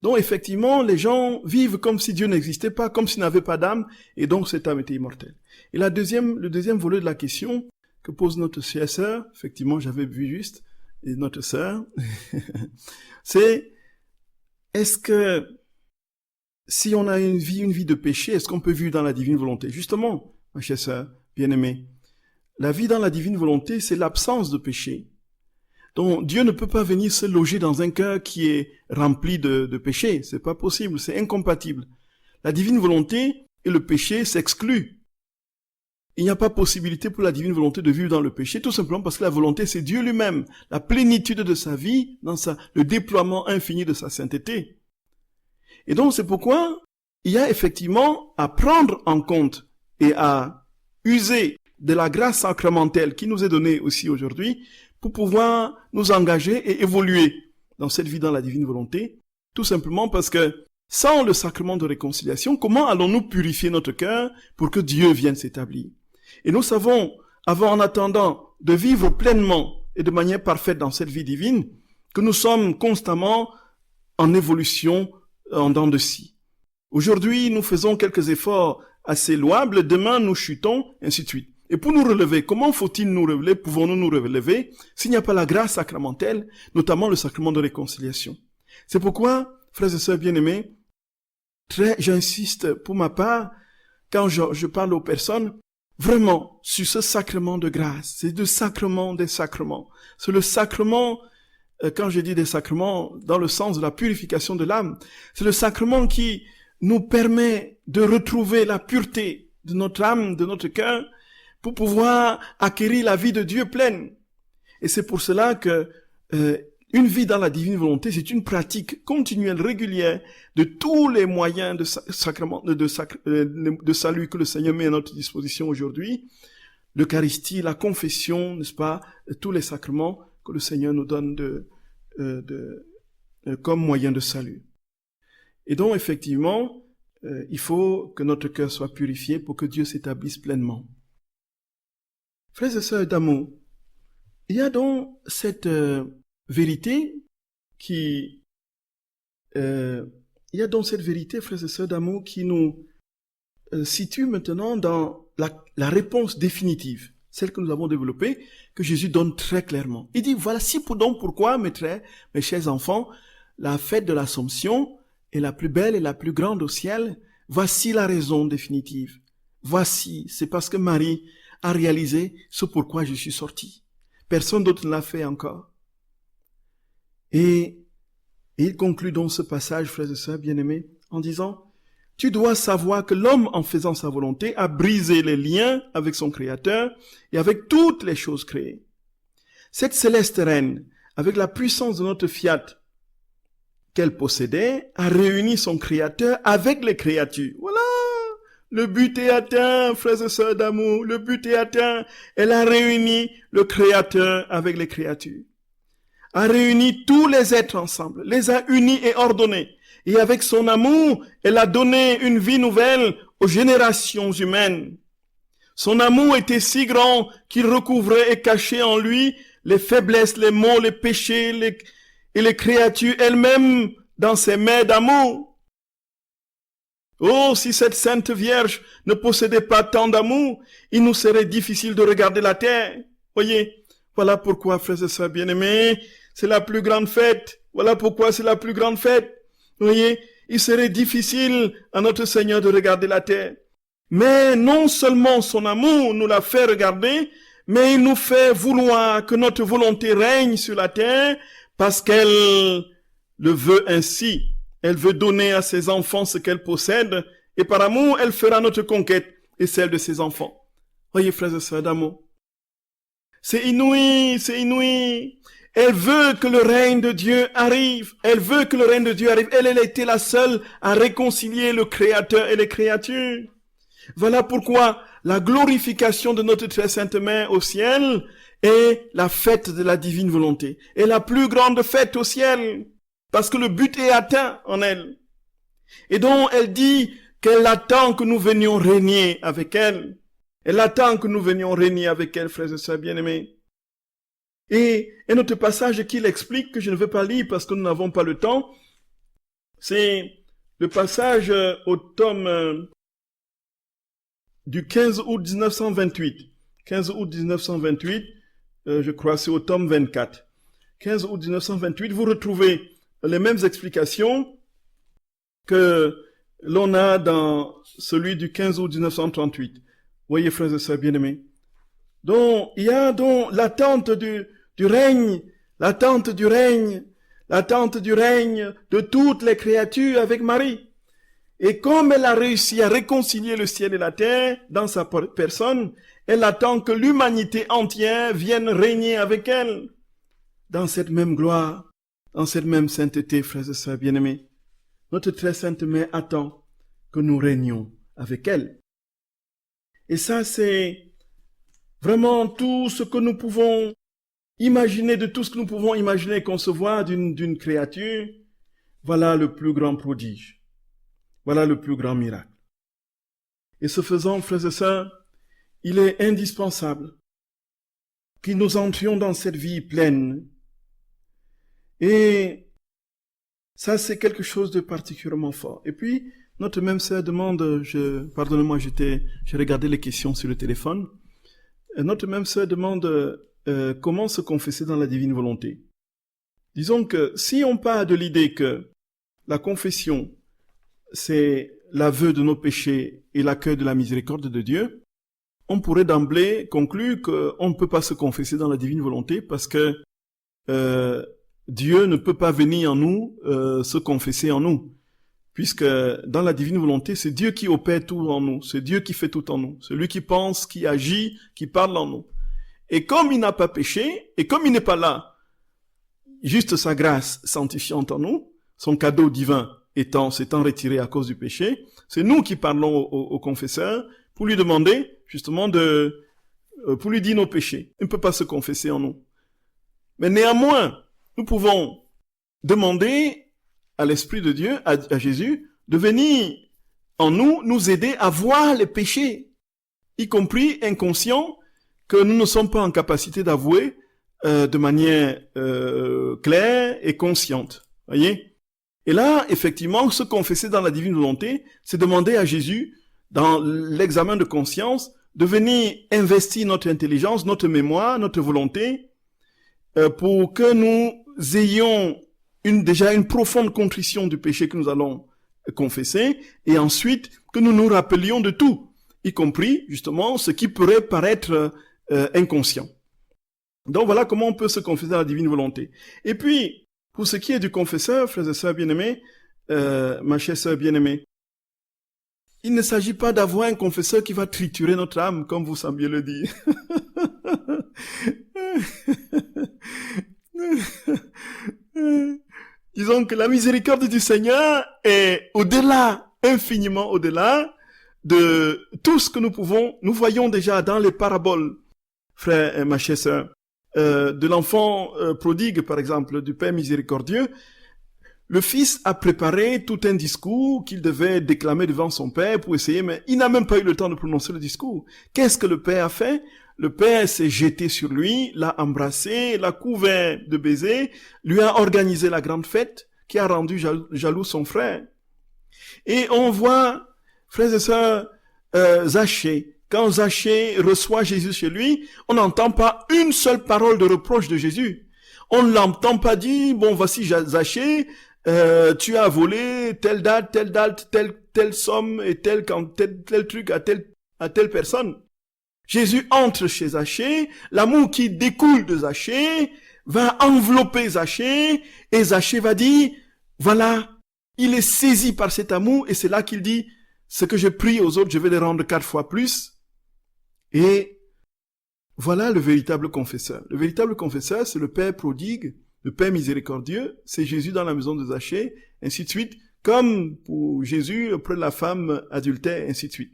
Donc effectivement, les gens vivent comme si Dieu n'existait pas, comme s'il n'avait pas d'âme, et donc cette âme était immortelle. Et le deuxième volet de la question que pose notre chère sœur, effectivement j'avais vu juste, et notre sœur, c'est est-ce que si on a une vie de péché, est-ce qu'on peut vivre dans la divine volonté? Justement, ma chère sœur, bien-aimée, la vie dans la divine volonté, c'est l'absence de péché. Donc Dieu ne peut pas venir se loger dans un cœur qui est rempli de péché. C'est pas possible, c'est incompatible. La divine volonté et le péché s'excluent. Il n'y a pas possibilité pour la divine volonté de vivre dans le péché, tout simplement parce que la volonté, c'est Dieu lui-même, la plénitude de sa vie, dans le déploiement infini de sa sainteté. Et donc c'est pourquoi il y a effectivement à prendre en compte et à user de la grâce sacramentelle qui nous est donnée aussi aujourd'hui pour pouvoir nous engager et évoluer dans cette vie dans la divine volonté, tout simplement parce que sans le sacrement de réconciliation, comment allons-nous purifier notre cœur pour que Dieu vienne s'établir? Et nous savons, en attendant de vivre pleinement et de manière parfaite dans cette vie divine, que nous sommes constamment en évolution en dents de scie. Aujourd'hui, nous faisons quelques efforts assez louables, demain nous chutons, ainsi de suite. Et pour nous relever, comment faut-il nous relever? Pouvons-nous nous relever s'il n'y a pas la grâce sacramentelle, notamment le sacrement de réconciliation? C'est pourquoi, frères et sœurs bien-aimés, j'insiste pour ma part, quand je parle aux personnes, vraiment, sur ce sacrement de grâce. C'est le sacrement des sacrements. C'est le sacrement, quand je dis des sacrements, dans le sens de la purification de l'âme, c'est le sacrement qui nous permet de retrouver la pureté de notre âme, de notre cœur, pour pouvoir acquérir la vie de Dieu pleine. Et c'est pour cela que une vie dans la divine volonté, c'est une pratique continuelle, régulière, de tous les moyens de salut que le Seigneur met à notre disposition aujourd'hui. L'Eucharistie, la confession, n'est-ce pas, tous les sacrements que le Seigneur nous donne comme moyen de salut. Et donc, effectivement, il faut que notre cœur soit purifié pour que Dieu s'établisse pleinement. Frères et sœurs d'amour, il y a donc cette vérité frères et sœurs d'amour, qui nous situe maintenant dans la réponse définitive, celle que nous avons développée, que Jésus donne très clairement. Il dit, voici donc pourquoi, mes chers enfants, la fête de l'Assomption est la plus belle et la plus grande au ciel. Voici la raison définitive. Voici, c'est parce que Marie a réalisé ce pourquoi je suis sorti. Personne d'autre ne l'a fait encore. Et il conclut donc ce passage, frères et sœurs bien-aimés, en disant, tu dois savoir que l'homme, en faisant sa volonté, a brisé les liens avec son Créateur et avec toutes les choses créées. Cette céleste reine, avec la puissance de notre fiat qu'elle possédait, a réuni son Créateur avec les créatures. Voilà! Le but est atteint, frères et sœurs d'amour, le but est atteint. Elle a réuni le Créateur avec les créatures. A réuni tous les êtres ensemble, les a unis et ordonnés. Et avec son amour, elle a donné une vie nouvelle aux générations humaines. Son amour était si grand qu'il recouvrait et cachait en lui les faiblesses, les maux, les péchés et les créatures elles-mêmes dans ses mains d'amour. Oh, si cette Sainte Vierge ne possédait pas tant d'amour, il nous serait difficile de regarder la terre. Voyez, voilà pourquoi, frères et sœurs bien-aimés, c'est la plus grande fête. Voilà pourquoi c'est la plus grande fête. Voyez, il serait difficile à notre Seigneur de regarder la terre. Mais non seulement son amour nous l'a fait regarder, mais il nous fait vouloir que notre volonté règne sur la terre parce qu'elle le veut ainsi. Elle veut donner à ses enfants ce qu'elle possède et par amour, elle fera notre conquête et celle de ses enfants. Voyez, frères et sœurs d'amour. C'est inouï, c'est inouï. Elle veut que le règne de Dieu arrive. Elle veut que le règne de Dieu arrive. Elle a été la seule à réconcilier le Créateur et les créatures. Voilà pourquoi la glorification de notre très sainte mère au ciel est la fête de la divine volonté. Et la plus grande fête au ciel. Parce que le but est atteint en elle. Et donc elle dit qu'elle attend que nous venions régner avec elle. Elle attend que nous venions régner avec elle, frères et sœurs bien-aimés. Et notre passage qu'il explique, que je ne vais pas lire parce que nous n'avons pas le temps, c'est le passage au tome du 15 août 1928, 15 août 1928, je crois c'est au tome 24. 15 août 1928, vous retrouvez les mêmes explications que l'on a dans celui du 15 août 1938. Voyez, frères et sœurs bien-aimés. Donc, il y a donc l'attente du règne, l'attente du règne de toutes les créatures avec Marie. Et comme elle a réussi à réconcilier le ciel et la terre dans sa personne, elle attend que l'humanité entière vienne régner avec elle dans cette même gloire, dans cette même sainteté, frères et sœurs bien-aimés. Notre très sainte mère attend que nous régnions avec elle. Et ça, c'est vraiment tout ce que nous pouvons imaginer, de tout ce que nous pouvons imaginer et concevoir d'une créature. Voilà le plus grand prodige. Voilà le plus grand miracle. Et ce faisant, frères et sœurs, il est indispensable que nous entrions dans cette vie pleine. Et ça, c'est quelque chose de particulièrement fort. Et puis, notre même sœur demande, pardonnez-moi, j'ai regardé les questions sur le téléphone. Notre même sœur demande comment se confesser dans la divine volonté. Disons que si on part de l'idée que la confession, c'est l'aveu de nos péchés et l'accueil de la miséricorde de Dieu, on pourrait d'emblée conclure qu'on ne peut pas se confesser dans la divine volonté parce que Dieu ne peut pas venir en nous, se confesser en nous. Puisque dans la divine volonté, c'est Dieu qui opère tout en nous, c'est Dieu qui fait tout en nous, c'est lui qui pense, qui agit, qui parle en nous. Et comme il n'a pas péché, et comme il n'est pas là, juste sa grâce sanctifiante en nous, son cadeau divin s'étant retiré à cause du péché, c'est nous qui parlons au confesseur pour lui demander justement pour lui dire nos péchés. Il ne peut pas se confesser en nous. Mais néanmoins, nous pouvons demander à l'Esprit de Dieu, à Jésus, de venir en nous, nous aider à voir les péchés, y compris inconscients, que nous ne sommes pas en capacité d'avouer de manière claire et consciente. Voyez? Et là, effectivement, se confesser dans la divine volonté, c'est demander à Jésus, dans l'examen de conscience, de venir investir notre intelligence, notre mémoire, notre volonté, pour que nous ayons déjà une profonde contrition du péché que nous allons confesser, et ensuite que nous nous rappelions de tout, y compris justement ce qui pourrait paraître inconscient. Donc voilà comment on peut se confesser à la divine volonté. Et puis, pour ce qui est du confesseur, frères et sœurs bien-aimés, ma chère sœur bien-aimée, il ne s'agit pas d'avoir un confesseur qui va triturer notre âme, comme vous sembliez le dire. Disons que la miséricorde du Seigneur est au-delà, infiniment au-delà de tout ce que nous voyons déjà dans les paraboles, frères et ma chère sœur, de l'enfant prodigue, par exemple, du Père miséricordieux. Le fils a préparé tout un discours qu'il devait déclamer devant son père pour essayer, mais il n'a même pas eu le temps de prononcer le discours. Qu'est-ce que le père a fait? Le père s'est jeté sur lui, l'a embrassé, l'a couvert de baisers, lui a organisé la grande fête qui a rendu jaloux son frère. Et on voit, frères et sœurs, Zachée. Quand Zachée reçoit Jésus chez lui, on n'entend pas une seule parole de reproche de Jésus. On ne l'entend pas dire, bon, voici Zachée, tu as volé telle date, telle somme et tel truc à telle personne. Jésus entre chez Zachée, l'amour qui découle de Zachée va envelopper Zachée, et Zachée va dire, voilà, il est saisi par cet amour, et c'est là qu'il dit, ce que je prie aux autres, je vais les rendre 4 fois plus. Et voilà le véritable confesseur. Le véritable confesseur, c'est le Père prodigue, le Père miséricordieux, c'est Jésus dans la maison de Zachée, ainsi de suite, comme pour Jésus auprès de la femme adultère, ainsi de suite.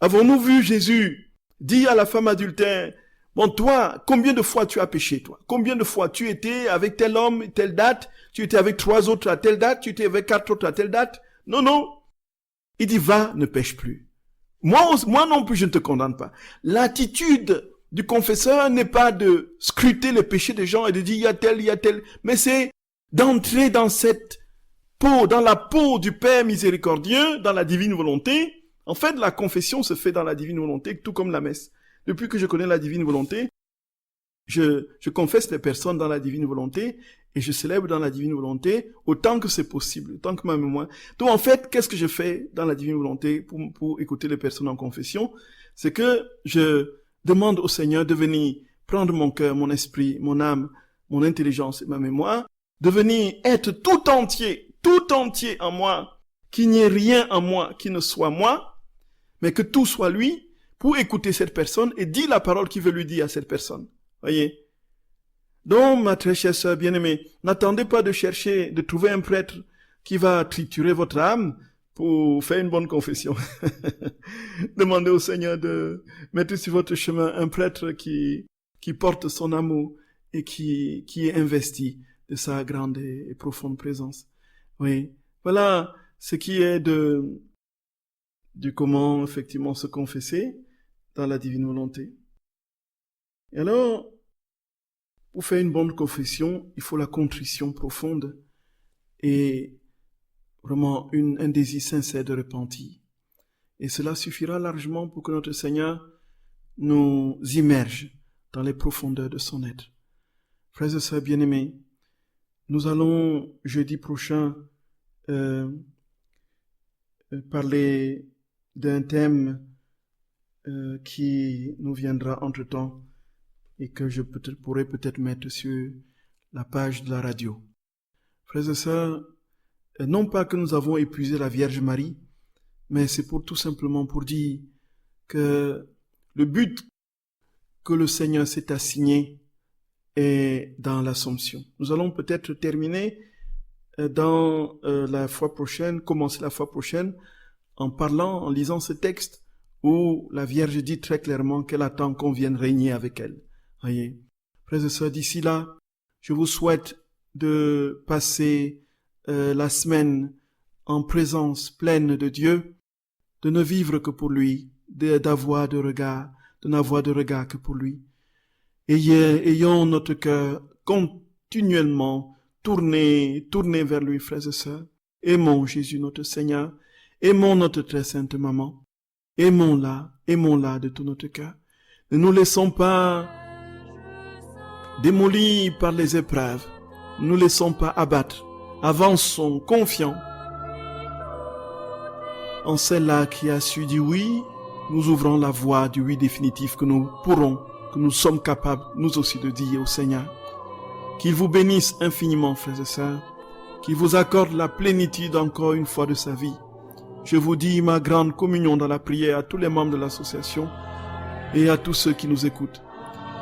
Avons-nous vu Jésus dire à la femme adultère, bon, toi, combien de fois tu as péché, toi? Combien de fois tu étais avec tel homme, telle date? Tu étais avec 3 autres à telle date? Tu étais avec 4 autres à telle date? Non, non. Il dit, va, ne pêche plus. Moi non plus, je ne te condamne pas. L'attitude du confesseur n'est pas de scruter les péchés des gens et de dire, il y a tel, mais c'est d'entrer dans cette peau, dans la peau du Père miséricordieux, dans la divine volonté. En fait, la confession se fait dans la divine volonté, tout comme la messe. Depuis que je connais la divine volonté, je confesse les personnes dans la divine volonté et je célèbre dans la divine volonté autant que c'est possible, autant que ma mémoire. Donc en fait, qu'est-ce que je fais dans la divine volonté pour écouter les personnes en confession? C'est que je demande au Seigneur de venir prendre mon cœur, mon esprit, mon âme, mon intelligence et ma mémoire, de venir être tout entier en moi, qu'il n'y ait rien en moi qui ne soit moi, mais que tout soit lui, pour écouter cette personne et dire la parole qu'il veut lui dire à cette personne. Voyez? Donc, ma très chère sœur bien-aimée, n'attendez pas de trouver un prêtre qui va triturer votre âme pour faire une bonne confession. Demandez au Seigneur de mettre sur votre chemin un prêtre qui porte son amour et qui est investi de sa grande et profonde présence. Oui. Voilà ce qui est de comment effectivement se confesser dans la divine volonté. Et alors, pour faire une bonne confession, il faut la contrition profonde et vraiment un désir sincère de repentir. Et cela suffira largement pour que notre Seigneur nous immerge dans les profondeurs de son être. Frères et sœurs bien-aimés, nous allons jeudi prochain parler d'un thème qui nous viendra entre-temps et que je pourrais peut-être mettre sur la page de la radio. Frères et sœurs, non pas que nous avons épuisé la Vierge Marie, mais c'est tout simplement pour dire que le but que le Seigneur s'est assigné est dans l'Assomption. Nous allons peut-être terminer commencer la fois prochaine en lisant ce texte où la Vierge dit très clairement qu'elle attend qu'on vienne régner avec elle. Voyez, frères et sœurs, d'ici là, je vous souhaite de passer la semaine en présence pleine de Dieu, de ne vivre que pour lui, de n'avoir de regard que pour lui. Ayons notre cœur continuellement tourné vers lui, frères et sœurs. Aimons Jésus notre Seigneur, aimons notre très sainte maman, aimons-la de tout notre cœur. Ne nous laissons pas démolis par les épreuves, ne nous laissons pas abattre, avançons confiants en celle-là qui a su dire oui, nous ouvrons la voie du oui définitif que nous sommes capables nous aussi de dire au Seigneur. Qu'il vous bénisse infiniment, frères et sœurs, qu'il vous accorde la plénitude encore une fois de sa vie. Je vous dis ma grande communion dans la prière à tous les membres de l'association et à tous ceux qui nous écoutent.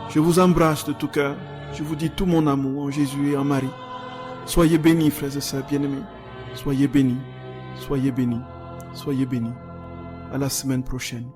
Je vous embrasse de tout cœur, je vous dis tout mon amour en Jésus et en Marie. Soyez bénis, frères et sœurs bien-aimés, soyez bénis, soyez bénis, soyez bénis. À la semaine prochaine.